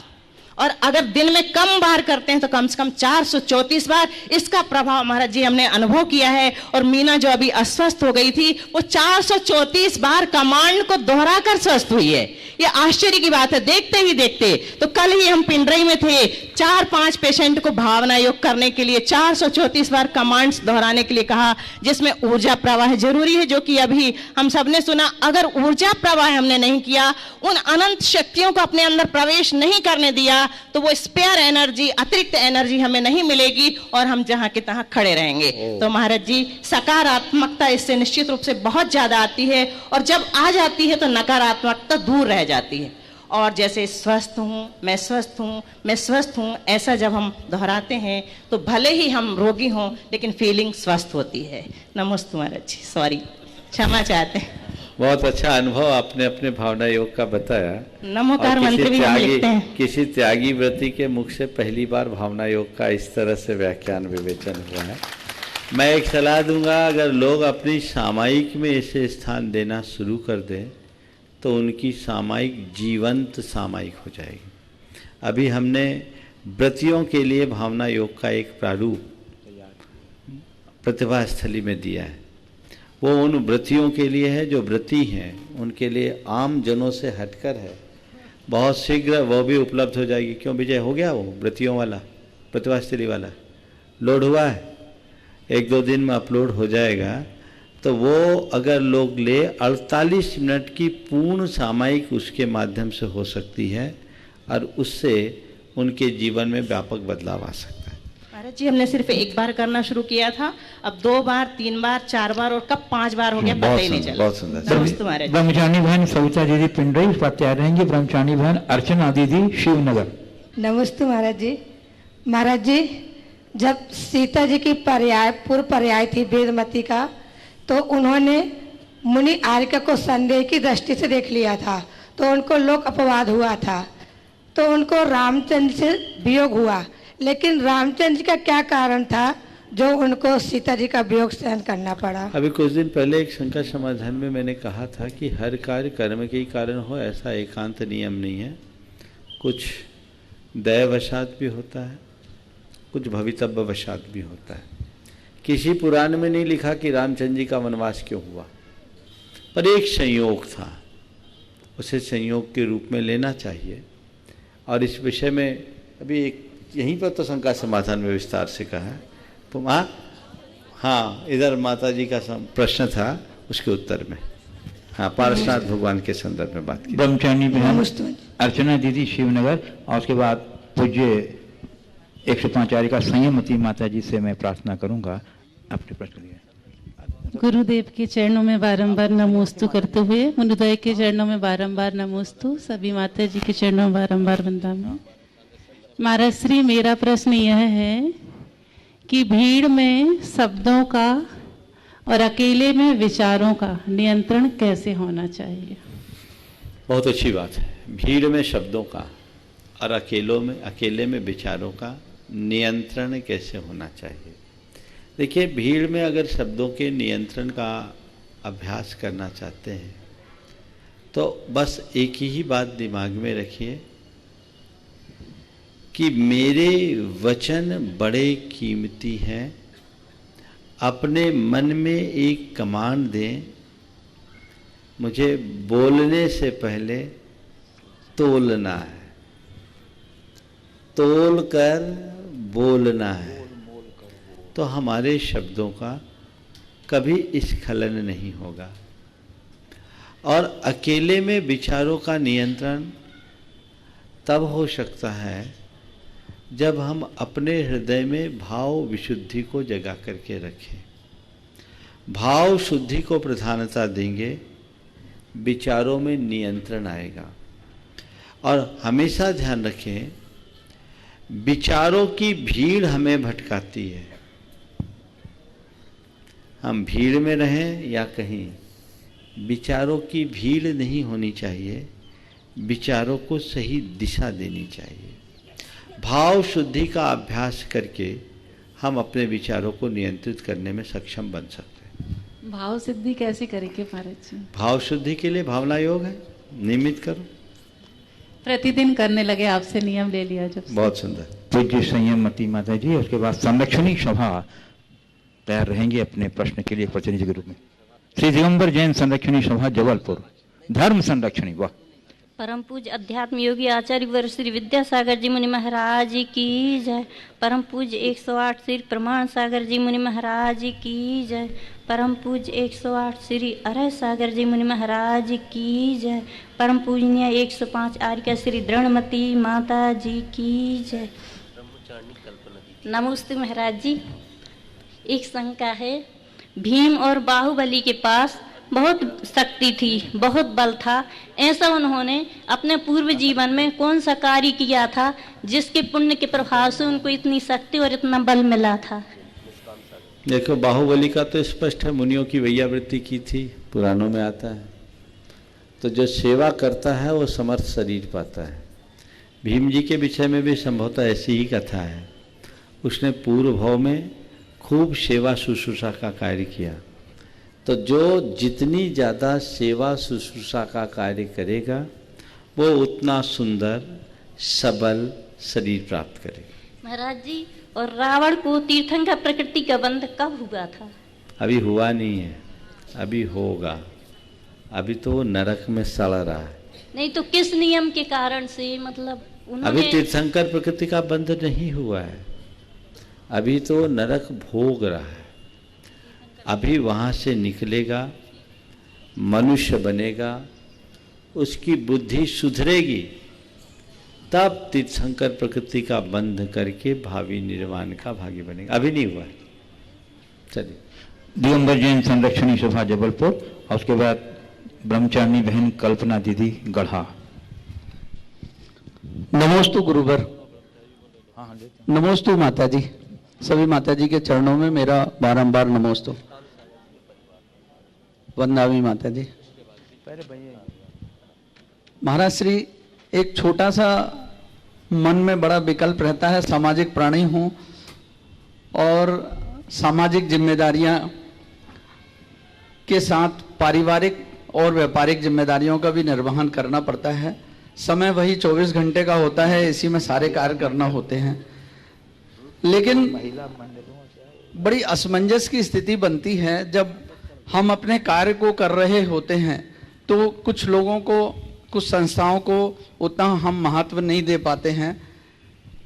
और अगर दिन में कम बार करते हैं तो कम से कम 434 बार। इसका प्रभाव महाराज जी हमने अनुभव किया है। और मीना जो अभी अस्वस्थ हो गई थी वो 434 बार कमांड को दोहरा कर स्वस्थ हुई है। ये आश्चर्य की बात है। देखते ही देखते, तो कल ही हम पिंडरई में थे, 4-5 पेशेंट को भावना योग करने के लिए 434 बार कमांड्स दोहराने के लिए कहा, जिसमें ऊर्जा प्रवाह जरूरी है, जो कि अभी हम सबने सुना। अगर ऊर्जा प्रवाह हमने नहीं किया, उन अनंत शक्तियों को अपने अंदर प्रवेश नहीं करने दिया, तो वो स्पेयर एनर्जी, अतिरिक्त एनर्जी हमें नहीं मिलेगी और हम जहां के तहां खड़े रहेंगे। तो महाराज जी सकारात्मकता इससे निश्चित रूप से बहुत ज्यादा आती है, और जब आ जाती है तो नकारात्मकता दूर रह जाती है। और जैसे स्वस्थ हूं, मैं स्वस्थ हूं, मैं स्वस्थ हूं, ऐसा जब हम दोहराते हैं तो भले ही हम रोगी हों लेकिन फीलिंग स्वस्थ होती है। नमस्ते महाराज जी, सॉरी, क्षमा चाहते हैं। बहुत अच्छा अनुभव आपने अपने भावना योग का बताया। नमोकार मंत्र भी हम लिखते हैं। किसी त्यागी व्रती के मुख से पहली बार भावना योग का इस तरह से व्याख्यान विवेचन हुआ है। मैं एक सलाह दूंगा, अगर लोग अपनी सामायिक में इसे स्थान देना शुरू कर दें तो उनकी सामायिक जीवंत सामायिक हो जाएगी। अभी हमने व्रतियों के लिए भावना योग का एक प्रारूप प्रतिभा स्थली में दिया है। वो उन व्रतियों के लिए है जो व्रती हैं, उनके लिए आम जनों से हटकर है। बहुत शीघ्र वो भी उपलब्ध हो जाएगी। क्यों विजय हो गया? वो व्रतियों वाला प्रतिभा स्थली वाला लोड हुआ है। 1-2 दिन में अपलोड हो जाएगा। तो वो अगर लोग ले 48 मिनट की पूर्ण सामायिक उसके माध्यम से हो सकती है और उससे उनके जीवन में व्यापक बदलाव आ सकता है। महाराज जी, हमने सिर्फ एक बार करना शुरू किया था, अब 2 बार, 3 बार, 4 बार और कब 5 बार हो गया पता ही नहीं चला। बहुत सुंदर। नमस्ते महाराज। ब्रह्मचारी बहन सविता दीदी पिंडई उपाध्याय रहेंगी। ब्रह्मचारी बहन अर्चना दीदी शिवनगर। नमस्ते महाराज जी। महाराज जी, जब सीता जी की पूर्व पर्याय थी वेदमती का, तो उन्होंने मुनि आर्य को संदेह की दृष्टि से देख लिया था, तो उनको लोक अपवाद हुआ था, तो उनको रामचंद्र से वियोग हुआ। लेकिन रामचंद्र जी का क्या कारण था जो उनको सीता जी का वियोग सहन करना पड़ा? अभी कुछ दिन पहले एक शंका समाधान में मैंने कहा था कि हर कार्य कर्म के ही कारण हो, ऐसा एकांत नियम नहीं है। कुछ दैववशात भी होता है, कुछ भवितव्यवशात भी होता है। किसी पुराण में नहीं लिखा कि रामचंद्र जी का वनवास क्यों हुआ, पर एक संयोग था, उसे संयोग के रूप में लेना चाहिए। और इस विषय में अभी एक यहीं पर तो शंका समाधान में विस्तार से कहा है। तो हाँ, इधर माता जी का प्रश्न था, उसके उत्तर में हाँ पारसनाथ भगवान के संदर्भ में बात की। ब्रह्मचारी बहन अर्चना दीदी शिवनगर, और उसके बाद पूज्य 105 आर्य का संयमती माता जी से मैं प्रार्थना करूंगा अपने प्रश्न लिए। गुरुदेव के चरणों में बारंबार नमोस्तु करते हुए, मुनिद्वय के चरणों में बारंबार नमोस्तु, सभी माता जी के चरणों में बारंबार वंदना। महाराज श्री, मेरा प्रश्न यह है कि भीड़ में शब्दों का और अकेले में विचारों का नियंत्रण कैसे होना चाहिए? बहुत अच्छी बात है। भीड़ में शब्दों का और अकेले में विचारों का नियंत्रण कैसे होना चाहिए। देखिए, भीड़ में अगर शब्दों के नियंत्रण का अभ्यास करना चाहते हैं तो बस एक ही बात दिमाग में रखिए कि मेरे वचन बड़े कीमती हैं। अपने मन में एक कमांड दें, मुझे बोलने से पहले तोलना है, तोल कर बोलना है, तो हमारे शब्दों का कभी स्खलन नहीं होगा। और अकेले में विचारों का नियंत्रण तब हो सकता है जब हम अपने हृदय में भाव विशुद्धि को जगा करके रखें। भाव शुद्धि को प्रधानता देंगे, विचारों में नियंत्रण आएगा। और हमेशा ध्यान रखें, विचारों की भीड़ हमें भटकाती है। हम भीड़ में रहें या कहीं, विचारों की भीड़ नहीं होनी चाहिए, विचारों को सही दिशा देनी चाहिए। भाव शुद्धि का अभ्यास करके हम अपने विचारों को नियंत्रित करने में सक्षम बन सकते हैं। भाव सिद्धि कैसे करेंगे महाराज जी? भाव शुद्धि के लिए भावना योग है, नियमित करो। प्रतिदिन करने लगे, आपसे नियम ले लिया जब से। बहुत सुंदर। पूज्य संयमती माता जी, उसके बाद संरक्षणी सभा तैयार रहेंगे अपने प्रश्न के लिए प्रतिनिधि के रूप में। श्री दिगंबर जैन संरक्षणी सभा जबलपुर, धर्म संरक्षणी। वाह। परम पूज्य अध्यात्म योगी आचार्य वर श्री विद्यासागर जी मुनि महाराज की जय। परम पूज्य 108 श्री प्रमाण सागर जी मुनि महाराज की जय। परम पूज्य 108 श्री अरह सागर जी मुनि महाराज की जय। परम पूजनीय 105 आर्य श्री दृढ़मती माता जी की जय। नमस्ते महाराज जी। एक शंका है, भीम और बाहुबली के पास बहुत शक्ति थी, बहुत बल था, ऐसा उन्होंने अपने पूर्व जीवन में कौन सा कार्य किया था जिसके पुण्य के प्रभाव से उनको इतनी शक्ति और इतना बल मिला था? देखो, बाहुबली का तो स्पष्ट है, मुनियों की वैयावृत्ति की थी, पुराणों में आता है। तो जो सेवा करता है वो समर्थ शरीर पाता है। भीम जी के विषय में भी संभवतः ऐसी ही कथा है। उसने पूर्व भाव में खूब सेवा शुश्रूषा का कार्य किया। तो जो जितनी ज़्यादा सेवा शुश्रूषा का कार्य करेगा वो उतना सुंदर सबल शरीर प्राप्त करेगा। महाराज जी, और रावण को तीर्थंकर प्रकृति का बंध कब हुआ था? अभी हुआ नहीं है, अभी होगा। अभी तो वो नरक में सड़ रहा है। नहीं तो किस नियम के कारण से, मतलब उन्होंने... अभी तीर्थंकर प्रकृति का बंध नहीं हुआ है, अभी तो नरक भोग रहा है। अभी वहाँ से निकलेगा, मनुष्य बनेगा, उसकी बुद्धि सुधरेगी, तब तीर्थंकर प्रकृति का बंध करके भावी निर्वाण का भागी बनेगा। अभी नहीं हुआ है। चलिए। दिगंबर जैन संरक्षणी सभा जबलपुर और उसके बाद ब्रह्मचारिणी बहन कल्पना दीदी गढ़ा। नमोस्तु गुरुवर। नमोस्तु माता जी। सभी माता जी के चरणों में मेरा बारंबार नमोस्तु। वंदामी माता जी। महाराज श्री, एक छोटा सा मन में बड़ा विकल्प रहता है। सामाजिक प्राणी हूँ और सामाजिक जिम्मेदारियां के साथ पारिवारिक और व्यापारिक जिम्मेदारियों का भी निर्वहन करना पड़ता है। समय वही 24 घंटे का होता है, इसी में सारे कार्य करना होते हैं, लेकिन बड़ी असमंजस की स्थिति बनती है जब हम अपने कार्य को कर रहे होते हैं तो कुछ लोगों को, कुछ संस्थाओं को उतना हम महत्व नहीं दे पाते हैं,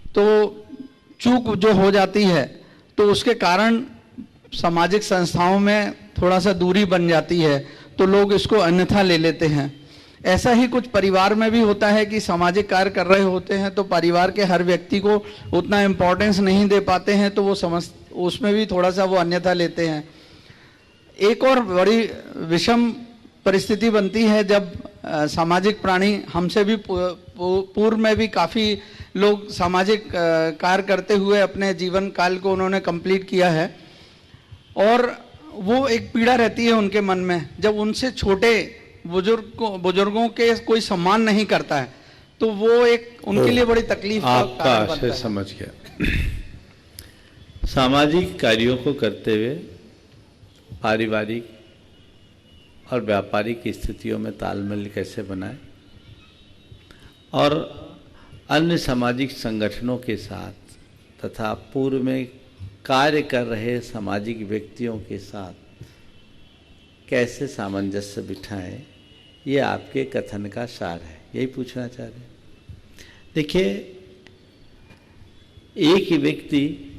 तो चूक जो हो जाती है तो उसके कारण सामाजिक संस्थाओं में थोड़ा सा दूरी बन जाती है, तो लोग इसको अन्यथा ले लेते हैं। ऐसा ही कुछ परिवार में भी होता है कि सामाजिक कार्य कर रहे होते हैं तो परिवार के हर व्यक्ति को उतना इम्पोर्टेंस नहीं दे पाते हैं, तो वो उसमें भी थोड़ा सा वो अन्यथा लेते हैं। एक और बड़ी विषम परिस्थिति बनती है जब सामाजिक प्राणी, हमसे भी पूर्व में भी काफ़ी लोग सामाजिक कार्य करते हुए अपने जीवन काल को उन्होंने कंप्लीट किया है, और वो एक पीड़ा रहती है उनके मन में जब उनसे छोटे बुजुर्गों के कोई सम्मान नहीं करता है, तो वो एक उनके लिए बड़ी तकलीफ का आपका कारण बनता आशय है। समझ गया। सामाजिक कार्यों को करते हुए पारिवारिक और व्यापारिक स्थितियों में तालमेल कैसे बनाएं और अन्य सामाजिक संगठनों के साथ तथा पूर्व में कार्य कर रहे सामाजिक व्यक्तियों के साथ कैसे सामंजस्य बिठाएं, ये आपके कथन का सार है। यही पूछना चाह रहे हैं। देखिए, एक व्यक्ति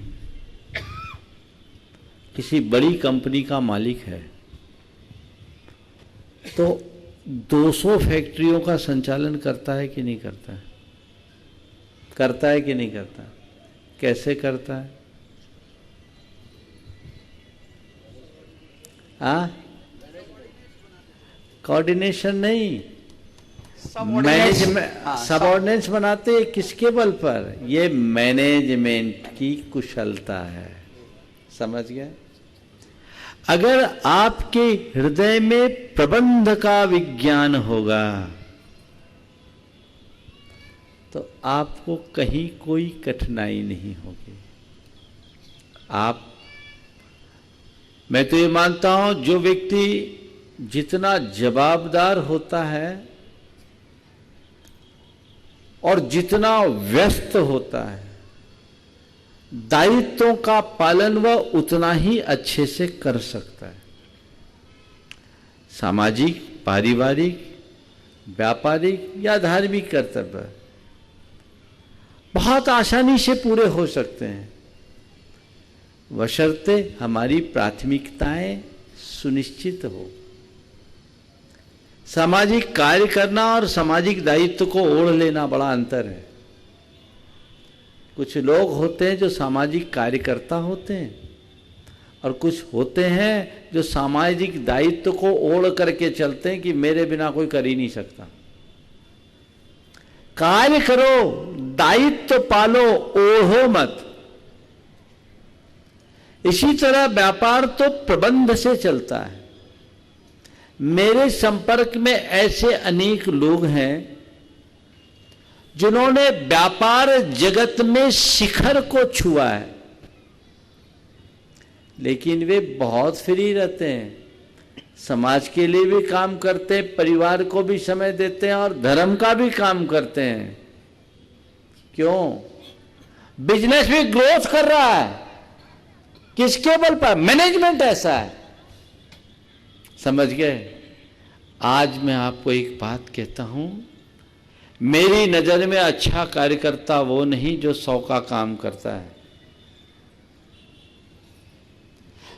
किसी बड़ी कंपनी का मालिक है तो 200 फैक्ट्रियों का संचालन करता है कि नहीं करता है? करता है कि नहीं करता? कैसे करता है? कोऑर्डिनेशन नहीं, मैनेजमेंट, सबऑर्डिनेट्स बनाते हैं किसके बल पर? ये मैनेजमेंट की कुशलता है। समझ गए? अगर आपके हृदय में प्रबंध का विज्ञान होगा तो आपको कहीं कोई कठिनाई नहीं होगी। मैं तो ये मानता हूं, जो व्यक्ति जितना जवाबदार होता है और जितना व्यस्त होता है, दायित्वों का पालन वह उतना ही अच्छे से कर सकता है। सामाजिक, पारिवारिक, व्यापारिक या धार्मिक कर्तव्य बहुत आसानी से पूरे हो सकते हैं, बशर्ते हमारी प्राथमिकताएं सुनिश्चित हो। सामाजिक कार्य करना और सामाजिक दायित्व को ओढ़ लेना बड़ा अंतर है। कुछ लोग होते हैं जो सामाजिक कार्यकर्ता होते हैं और कुछ होते हैं जो सामाजिक दायित्व को ओढ़ करके चलते हैं कि मेरे बिना कोई कर ही नहीं सकता। कार्य करो, दायित्व पालो, ओढ़ो मत। इसी तरह व्यापार तो प्रबंध से चलता है। मेरे संपर्क में ऐसे अनेक लोग हैं जिन्होंने व्यापार जगत में शिखर को छुआ है, लेकिन वे बहुत फ्री रहते हैं, समाज के लिए भी काम करते हैं, परिवार को भी समय देते हैं और धर्म का भी काम करते हैं। क्यों? बिजनेस भी ग्रोथ कर रहा है। किसके बल पर? मैनेजमेंट ऐसा है। समझ गए? आज मैं आपको एक बात कहता हूं, मेरी नजर में अच्छा कार्यकर्ता वो नहीं जो 100 का काम करता है।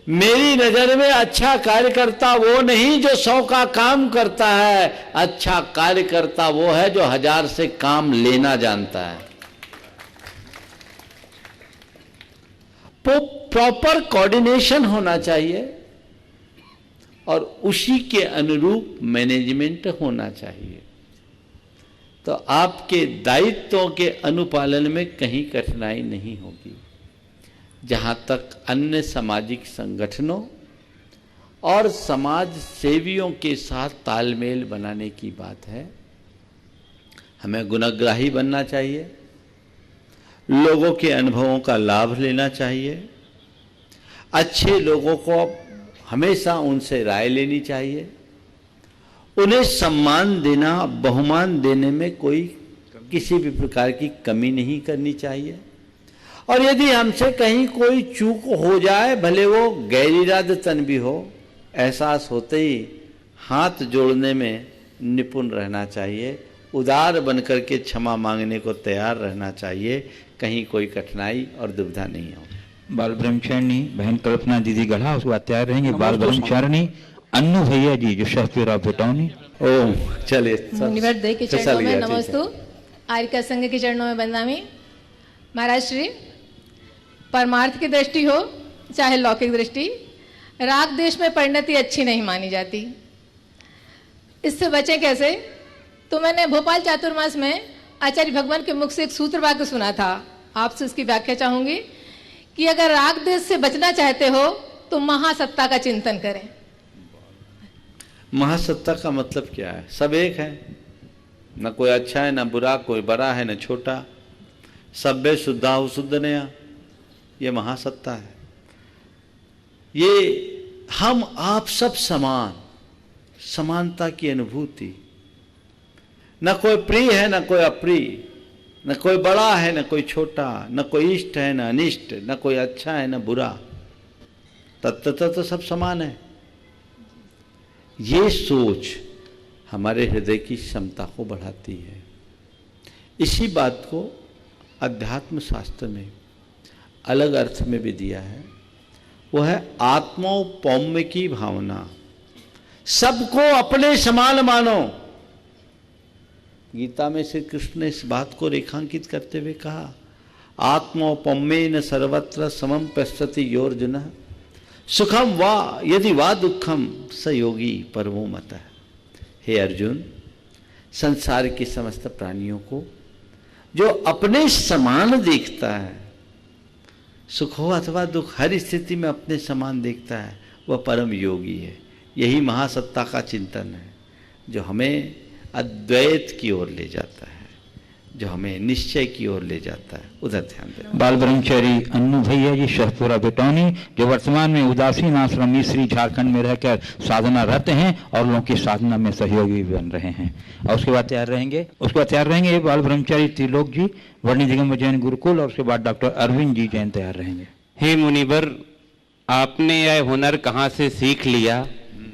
मेरी नजर में अच्छा कार्यकर्ता वो नहीं जो 100 का काम करता है, अच्छा कार्यकर्ता वो है जो 1000 से काम लेना जानता है। तो प्रॉपर कोऑर्डिनेशन होना चाहिए और उसी के अनुरूप मैनेजमेंट होना चाहिए, तो आपके दायित्वों के अनुपालन में कहीं कठिनाई नहीं होगी। जहाँ तक अन्य सामाजिक संगठनों और समाज सेवियों के साथ तालमेल बनाने की बात है, हमें गुणग्राही बनना चाहिए, लोगों के अनुभवों का लाभ लेना चाहिए, अच्छे लोगों को हमेशा उनसे राय लेनी चाहिए, उन्हें सम्मान देना, बहुमान देने में कोई किसी भी प्रकार की कमी नहीं करनी चाहिए। और यदि हमसे कहीं कोई चूक हो जाए, भले वो गैर इरादतन भी हो, एहसास होते ही हाथ जोड़ने में निपुण रहना चाहिए, उदार बनकर के क्षमा मांगने को तैयार रहना चाहिए, कहीं कोई कठिनाई और दुविधा नहीं हो। बाल ब्रह्मचारिणी बहन कल्पना दीदी गढ़ा, उसके बाद तैयार रहेंगे बाल ब्रह्मचारिणी अन्नू भैया जी जो शहपुरा भेटौनी। ओह चलिए, मुनिवर दे के चरणों में नमस्तु, आर्यका संघ के चरणों में बंदामी। महाराज श्री, परमार्थ की दृष्टि हो चाहे लौकिक दृष्टि, राग देश में परिणति अच्छी नहीं मानी जाती। इससे बचें कैसे? तो मैंने भोपाल चातुर्मास में आचार्य भगवान के मुख से एक सूत्र वाक्य सुना था, आपसे इसकी व्याख्या चाहूंगी कि अगर राग देश से बचना चाहते हो तो महासत्ता का चिंतन करें। महासत्ता का मतलब क्या है? सब एक है, न कोई अच्छा है न बुरा, कोई बड़ा है न छोटा, सभ्य शुद्धा हो शुद्ध नया, ये महासत्ता है। ये हम आप सब समान, समानता की अनुभूति, न कोई प्रिय है न कोई अप्रिय, न कोई बड़ा है न कोई छोटा, न कोई इष्ट है न अनिष्ट, न कोई अच्छा है न बुरा, तत्वतः तो सब समान है। ये सोच हमारे हृदय की क्षमता को बढ़ाती है। इसी बात को अध्यात्म शास्त्र में अलग अर्थ में भी दिया है, वो है आत्मौपौम्य की भावना। सबको अपने समान मानो। गीता में श्री कृष्ण ने इस बात को रेखांकित करते हुए कहा, आत्मौपौम्येन सर्वत्र समम पश्यति योर्जुन, सुखम वा यदि वा दुखम स योगी परमो मतः। हे अर्जुन, संसार के समस्त प्राणियों को जो अपने समान देखता है, सुख हो अथवा दुख, हर स्थिति में अपने समान देखता है, वह परम योगी है। यही महासत्ता का चिंतन है जो हमें अद्वैत की ओर ले जाता है, जो हमें निश्चय की ओर ले जाता है। उधर ध्यान दें। बाल ब्रह्मचारी अन्नू भैया जी शहपुरा भेटौनी, जो वर्तमान में उदासीन आश्रम मिश्री झारखंड में रहकर साधना रहते हैं और लोगों की साधना में सहयोगी बन रहे हैं। और उसके बाद तैयार रहेंगे बाल ब्रह्मचारी त्रिलोक जी वर्णी दिगंबर जैन गुरुकुल, और उसके बाद डॉक्टर अरविंद जी जैन तैयार रहेंगे। हे मुनिवर, आपने यह हुनर कहाँ से सीख लिया?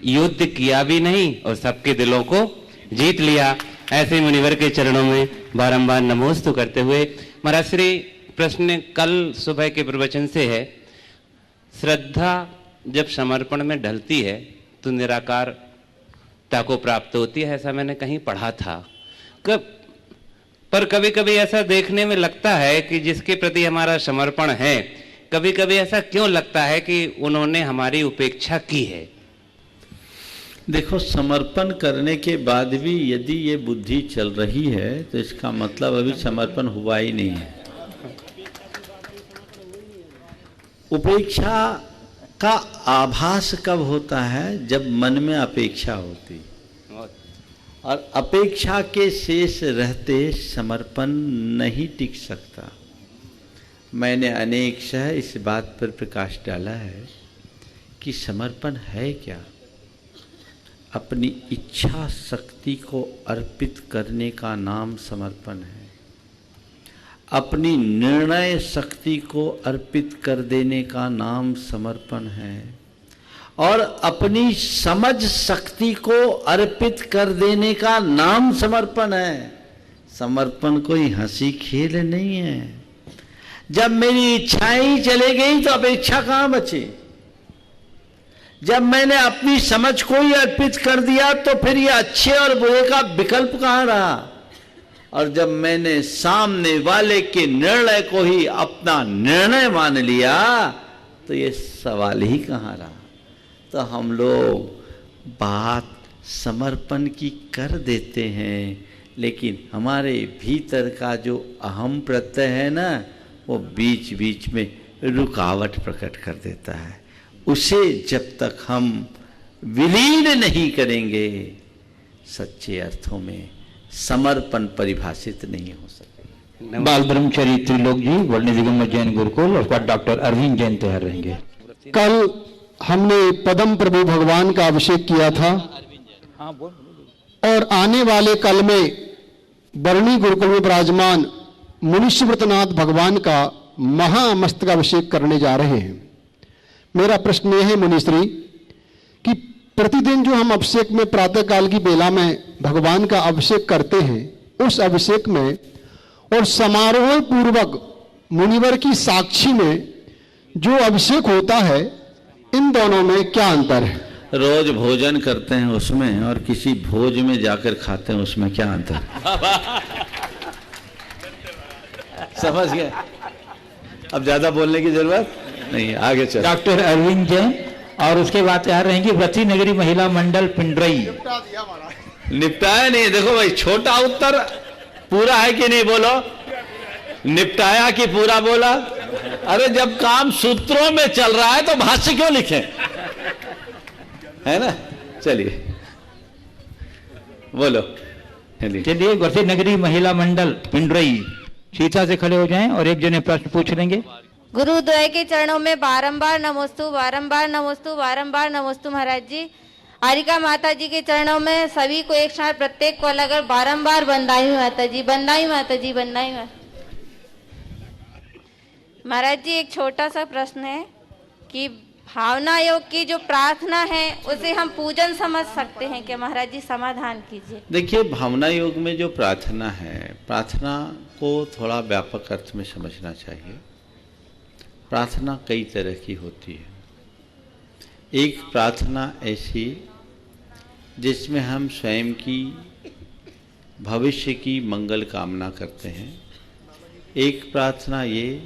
युद्ध किया भी नहीं और सबके दिलों को जीत लिया। ऐसे मुनिवर के चरणों में बारंबार नमोस्तु करते हुए महाराज श्री, प्रश्न कल सुबह के प्रवचन से है, श्रद्धा जब समर्पण में ढलती है तो निराकारता को प्राप्त होती है, ऐसा मैंने कहीं पढ़ा था। पर कभी कभी ऐसा देखने में लगता है कि जिसके प्रति हमारा समर्पण है, कभी कभी ऐसा क्यों लगता है कि उन्होंने हमारी उपेक्षा की है? देखो, समर्पण करने के बाद भी यदि ये बुद्धि चल रही है तो इसका मतलब अभी समर्पण हुआ ही नहीं है। उपेक्षा का आभास कब होता है? जब मन में अपेक्षा होती, और अपेक्षा के शेष रहते समर्पण नहीं टिक सकता। मैंने अनेकशः इस बात पर प्रकाश डाला है कि समर्पण है क्या? अपनी इच्छा शक्ति को अर्पित करने का नाम समर्पण है। अपनी निर्णय शक्ति को अर्पित कर देने का नाम समर्पण है। और अपनी समझ शक्ति को अर्पित कर देने का नाम समर्पण है। समर्पण कोई हंसी खेल नहीं है। जब मेरी इच्छाएं चले गई तो अपेक्षा कहाँ बची? जब मैंने अपनी समझ को ही अर्पित कर दिया तो फिर ये अच्छे और बुरे का विकल्प कहाँ रहा? और जब मैंने सामने वाले के निर्णय को ही अपना निर्णय मान लिया तो ये सवाल ही कहाँ रहा? तो हम लोग बात समर्पण की कर देते हैं, लेकिन हमारे भीतर का जो अहम प्रत्यय है ना, वो बीच बीच में रुकावट प्रकट कर देता है। उसे जब तक हम विलीन नहीं करेंगे, सच्चे अर्थों में समर्पण परिभाषित नहीं हो सकता। बाल ब्रह्मचारी त्रिलोक जी, वर्ण दिगंबर जैन गुरुकुल, और बाद डॉक्टर अरविंद जैन तैयार रहेंगे। कल हमने पदम प्रभु भगवान का अभिषेक किया था और आने वाले कल में बरनी गुरुकुल में विराजमान मुनिश्रवतनाथ भगवान का महामस्तकाभिषेक करने जा रहे हैं। मेरा प्रश्न यह है मुनिश्री कि प्रतिदिन जो हम अभिषेक में प्रातः काल की बेला में भगवान का अभिषेक करते हैं, उस अभिषेक में और समारोह पूर्वक मुनिवर की साक्षी में जो अभिषेक होता है, इन दोनों में क्या अंतर है? रोज भोजन करते हैं उसमें और किसी भोज में जाकर खाते हैं उसमें क्या अंतर? समझ गए? अब ज्यादा बोलने की जरूरत नहीं, आगे चलो। डॉक्टर अरविंद जैन, और उसके बाद तैयार रहेंगी व्रती नगरी महिला मंडल पिंडरई। निपटाया नहीं? देखो भाई, छोटा उत्तर पूरा है कि नहीं, बोलो। निपटाया कि पूरा बोला? अरे जब काम सूत्रों में चल रहा है तो भाष्य क्यों लिखे, है ना? चलिए बोलो। चलिए, व्रती नगरी महिला मंडल पिंडरई, सीता से खड़े हो जाएं और एक जने प्रश्न पूछ लेंगे। गुरुद्वय के चरणों में बारंबार नमोस्तु, बारंबार नमोस्तु, बारंबार नमोस्तु महाराज जी। आरिका माता जी के चरणों में सभी को एक साथ प्रत्येक को अलग बारंबार बंदाई माता जी, बंदाई माता जी, बंदाई माता। महाराज जी, एक छोटा सा प्रश्न है कि भावना योग की जो प्रार्थना है उसे हम पूजन समझ सकते हैं क्या? महाराज जी समाधान कीजिए। देखिए, भावना योग में जो प्रार्थना है, प्रार्थना को थोड़ा व्यापक अर्थ में समझना चाहिए। प्रार्थना कई तरह की होती है। एक प्रार्थना ऐसी जिसमें हम स्वयं की भविष्य की मंगल कामना करते हैं। एक प्रार्थना ये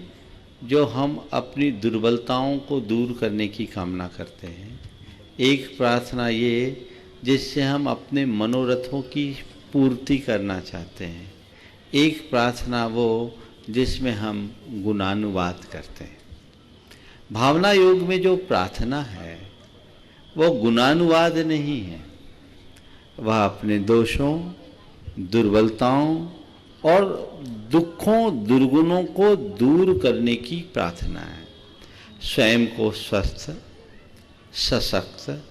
जो हम अपनी दुर्बलताओं को दूर करने की कामना करते हैं। एक प्रार्थना ये जिससे हम अपने मनोरथों की पूर्ति करना चाहते हैं। एक प्रार्थना वो जिसमें हम गुणानुवाद करते हैं। भावना योग में जो प्रार्थना है वो गुणानुवाद नहीं है, वह अपने दोषों, दुर्बलताओं और दुखों, दुर्गुणों को दूर करने की प्रार्थना है। स्वयं को स्वस्थ, सशक्त,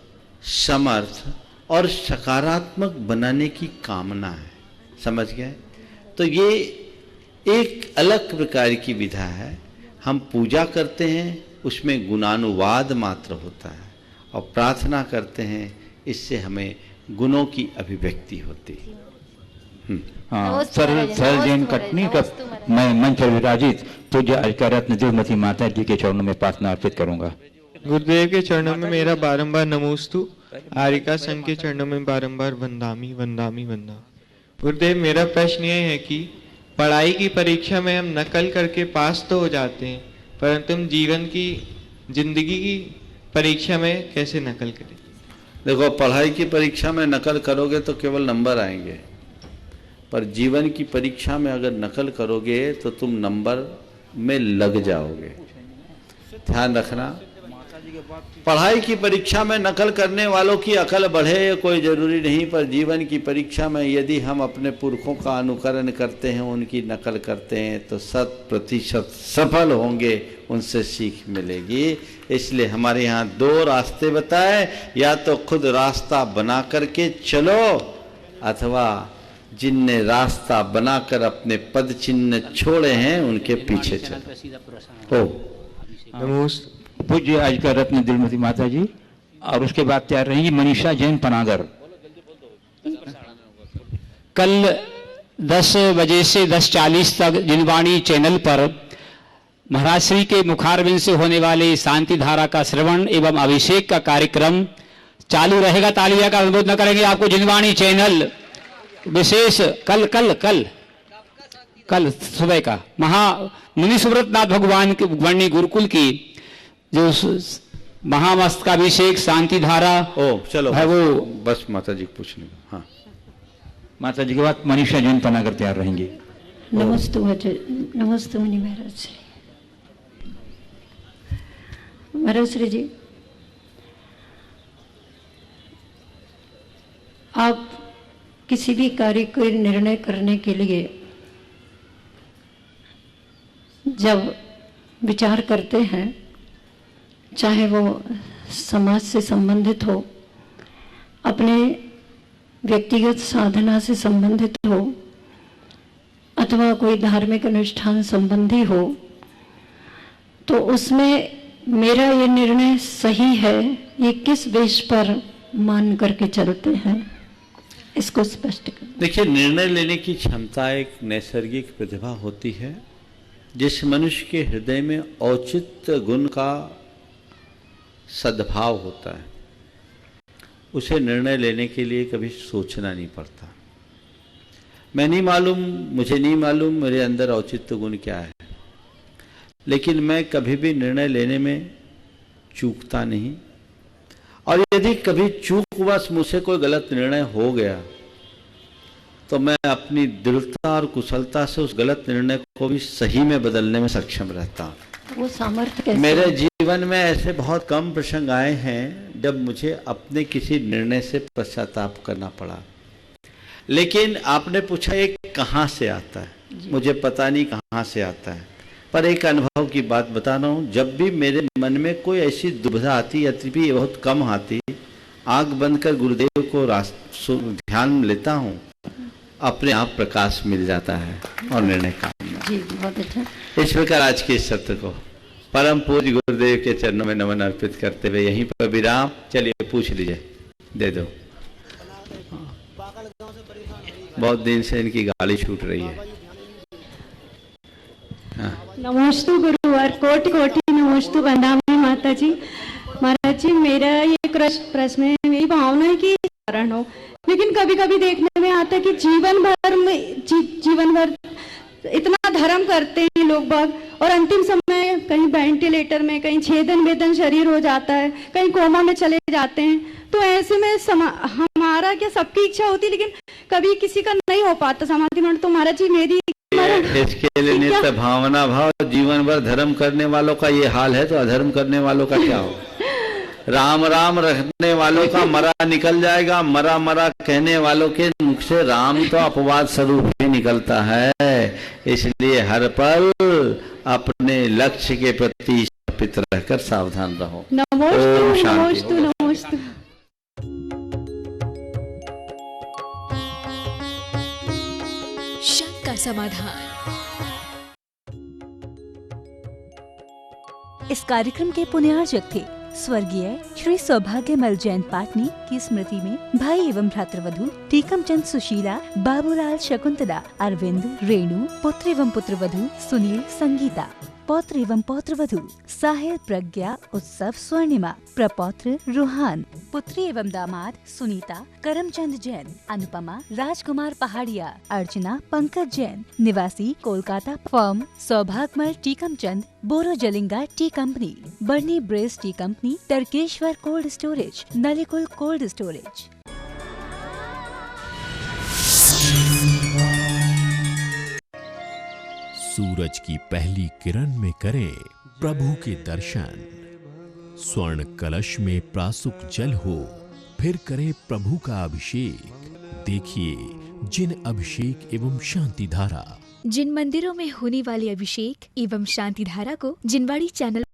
समर्थ और सकारात्मक बनाने की कामना है। समझ गए? तो ये एक अलग प्रकार की विधा है। हम पूजा करते हैं, उसमें गुणानुवाद मात्र होता है, और प्रार्थना करते हैं, इससे हमें गुणों की अभिव्यक्ति होती है। हाँ, सर जैन कटनी का मैं मंच पर विराजित पूज्य आचार्य रत्न देवमती माता जी के चरणों में प्रार्थना अर्पित करूंगा। गुरुदेव के चरणों में मेरा बारंबार नमोस्तु, आरिका संघ के चरणों में बारंबार वंदामी वंदामी वंदा। गुरुदेव, मेरा प्रश्न ये है कि पढ़ाई की परीक्षा में हम नकल करके पास तो हो जाते हैं, परंतु हम जीवन की, जिंदगी की परीक्षा में कैसे नकल करें? देखो, पढ़ाई की परीक्षा में नकल करोगे तो केवल नंबर आएंगे, पर जीवन की परीक्षा में अगर नकल करोगे तो तुम नंबर में लग जाओगे। ध्यान रखना, पढ़ाई की परीक्षा में नकल करने वालों की अकल बढ़े ये कोई जरूरी नहीं, पर जीवन की परीक्षा में यदि हम अपने पुरखों का अनुकरण करते हैं, उनकी नकल करते हैं, तो 100% सफल होंगे, उनसे सीख मिलेगी। इसलिए हमारे यहाँ 2 रास्ते बताए, या तो खुद रास्ता बना करके चलो, अथवा जिनने रास्ता बनाकर अपने पद चिन्ह छोड़े हैं उनके पीछे चलो। नमोस्तु पूज्य आचार्य रत्न दिलमती माता जी, और उसके बाद तैयार रहेंगी मनीषा जैन पनागर। कल 10 बजे से 10:40 तक जिनवाणी चैनल पर महाराज श्री के मुखारविंद से होने वाले शांति धारा का श्रवण एवं अभिषेक का कार्यक्रम चालू रहेगा। तालियां का अनुरोध न करेंगे। आपको जिनवाणी चैनल विशेष कल सुबह का मुनि सुब्रतनाथ भगवान के वर्णी गुरुकुल की जो महामस्त का अभिषेक शांति धारा चलो है वो बस माता जी पूछने। हाँ, माता जी के बाद मनीषा जैन पनागर तैयार रहेंगे। नमस्ते मुनि महाराज श्री। महाराज श्री जी, आप किसी भी कार्य को निर्णय करने के लिए जब विचार करते हैं, चाहे वो समाज से संबंधित हो, अपने व्यक्तिगत साधना से संबंधित हो, अथवा कोई धार्मिक अनुष्ठान संबंधी हो, तो उसमें मेरा ये निर्णय सही है, ये किस बेस पर मान करके चलते हैं, इसको स्पष्ट कर। देखिए, निर्णय लेने की क्षमता एक नैसर्गिक प्रतिभा होती है। जिस मनुष्य के हृदय में औचित्य गुण का सद्भाव होता है, उसे निर्णय लेने के लिए कभी सोचना नहीं पड़ता। मुझे नहीं मालूम मेरे अंदर औचित्य गुण क्या है, लेकिन मैं कभी भी निर्णय लेने में चूकता नहीं। और यदि कभी चूकवश मुझसे कोई गलत निर्णय हो गया तो मैं अपनी दृढ़ता और कुशलता से उस गलत निर्णय को भी सही में बदलने में सक्षम रहता हूँ। वो सामर्थ्य कैसे? मेरे जीवन में ऐसे बहुत कम प्रसंग आए हैं जब मुझे अपने किसी निर्णय से पश्चाताप करना पड़ा। लेकिन आपने पूछा ये कहाँ से आता है, मुझे पता नहीं कहाँ से आता है, पर एक अनुभव की बात बता रहा हूँ। जब भी मेरे मन में कोई ऐसी दुविधा आती, यद्यपि बहुत कम आती, आंख बंद कर गुरुदेव को ध्यान लेता हूँ, अपने आप प्रकाश मिल जाता है और निर्णय काम में। जी, बहुत अच्छा। इस प्रकार आज के इस सत्र को परम पूज्य गुरुदेव के चरणों में नमन अर्पित करते हुए यहीं पर विराम। चलिए पूछ लीजिए, दे दो। बहुत दिन से इनकी गाली छूट रही है। हाँ। नमोस्तु गुरुवर, कोटि कोटि नमोस्तु वंदनामि माता जी। महाराज जी, मेरा ये प्रश्न है, मेरी भावना है कि कारण हो, लेकिन कभी कभी देखने में आता है कि जीवन भर इतना धर्म करते हैं लोग बाग, और अंतिम समय कहीं वेंटिलेटर में, कहीं छेदन वेदन शरीर हो जाता है, कहीं कोमा में चले जाते हैं। तो ऐसे में हमारा क्या, सबकी इच्छा होती है, लेकिन कभी किसी का नहीं हो पाता समाधि मरण। तो महाराज जी, मेरी इसके लिए नित्य भावना भाव, जीवन भर धर्म करने वालों का ये हाल है, तो अधर्म करने वालों का क्या हो? राम राम रखने वालों का मरा निकल जाएगा, मरा मरा कहने वालों के मुख से राम तो अपवाद स्वरूप ही निकलता है। इसलिए हर पल अपने लक्ष्य के प्रति समर्पित रहकर सावधान रहो। नमोस्तु नमोस्तु नमोस्तु। शक का समाधान। इस कार्यक्रम के पुण्यार्जक थे स्वर्गीय श्री सौभाग्यमल जैन पाटनी की स्मृति में भाई एवं भ्रातृवधु टीकमचंद सुशीला, बाबूलाल शकुंतला, अरविंद, रेणु, पुत्र एवं पुत्रवधु सुनील, संगीता, पौत्र एवं पौत्रवधु साहिल, प्रज्ञा, उत्सव, स्वर्णिमा, प्रपौत्र रूहान, पुत्री एवं दामाद सुनीता, करमचंद जैन, अनुपमा, राजकुमार पहाड़िया, अर्चना, पंकज जैन, निवासी Kolkata, firm Saubhagyamal Tikamchand, Boro Jalinga tea company, Burnie Braes tea company, Tarkeshwar cold storage, Nalikul cold storage. सूरज की पहली किरण में करें प्रभु के दर्शन। स्वर्ण कलश में प्रासुक जल हो, फिर करें प्रभु का अभिषेक। देखिए जिन अभिषेक एवं शांति धारा। जिन मंदिरों में होने वाले अभिषेक एवं शांति धारा को जिनवाड़ी चैनल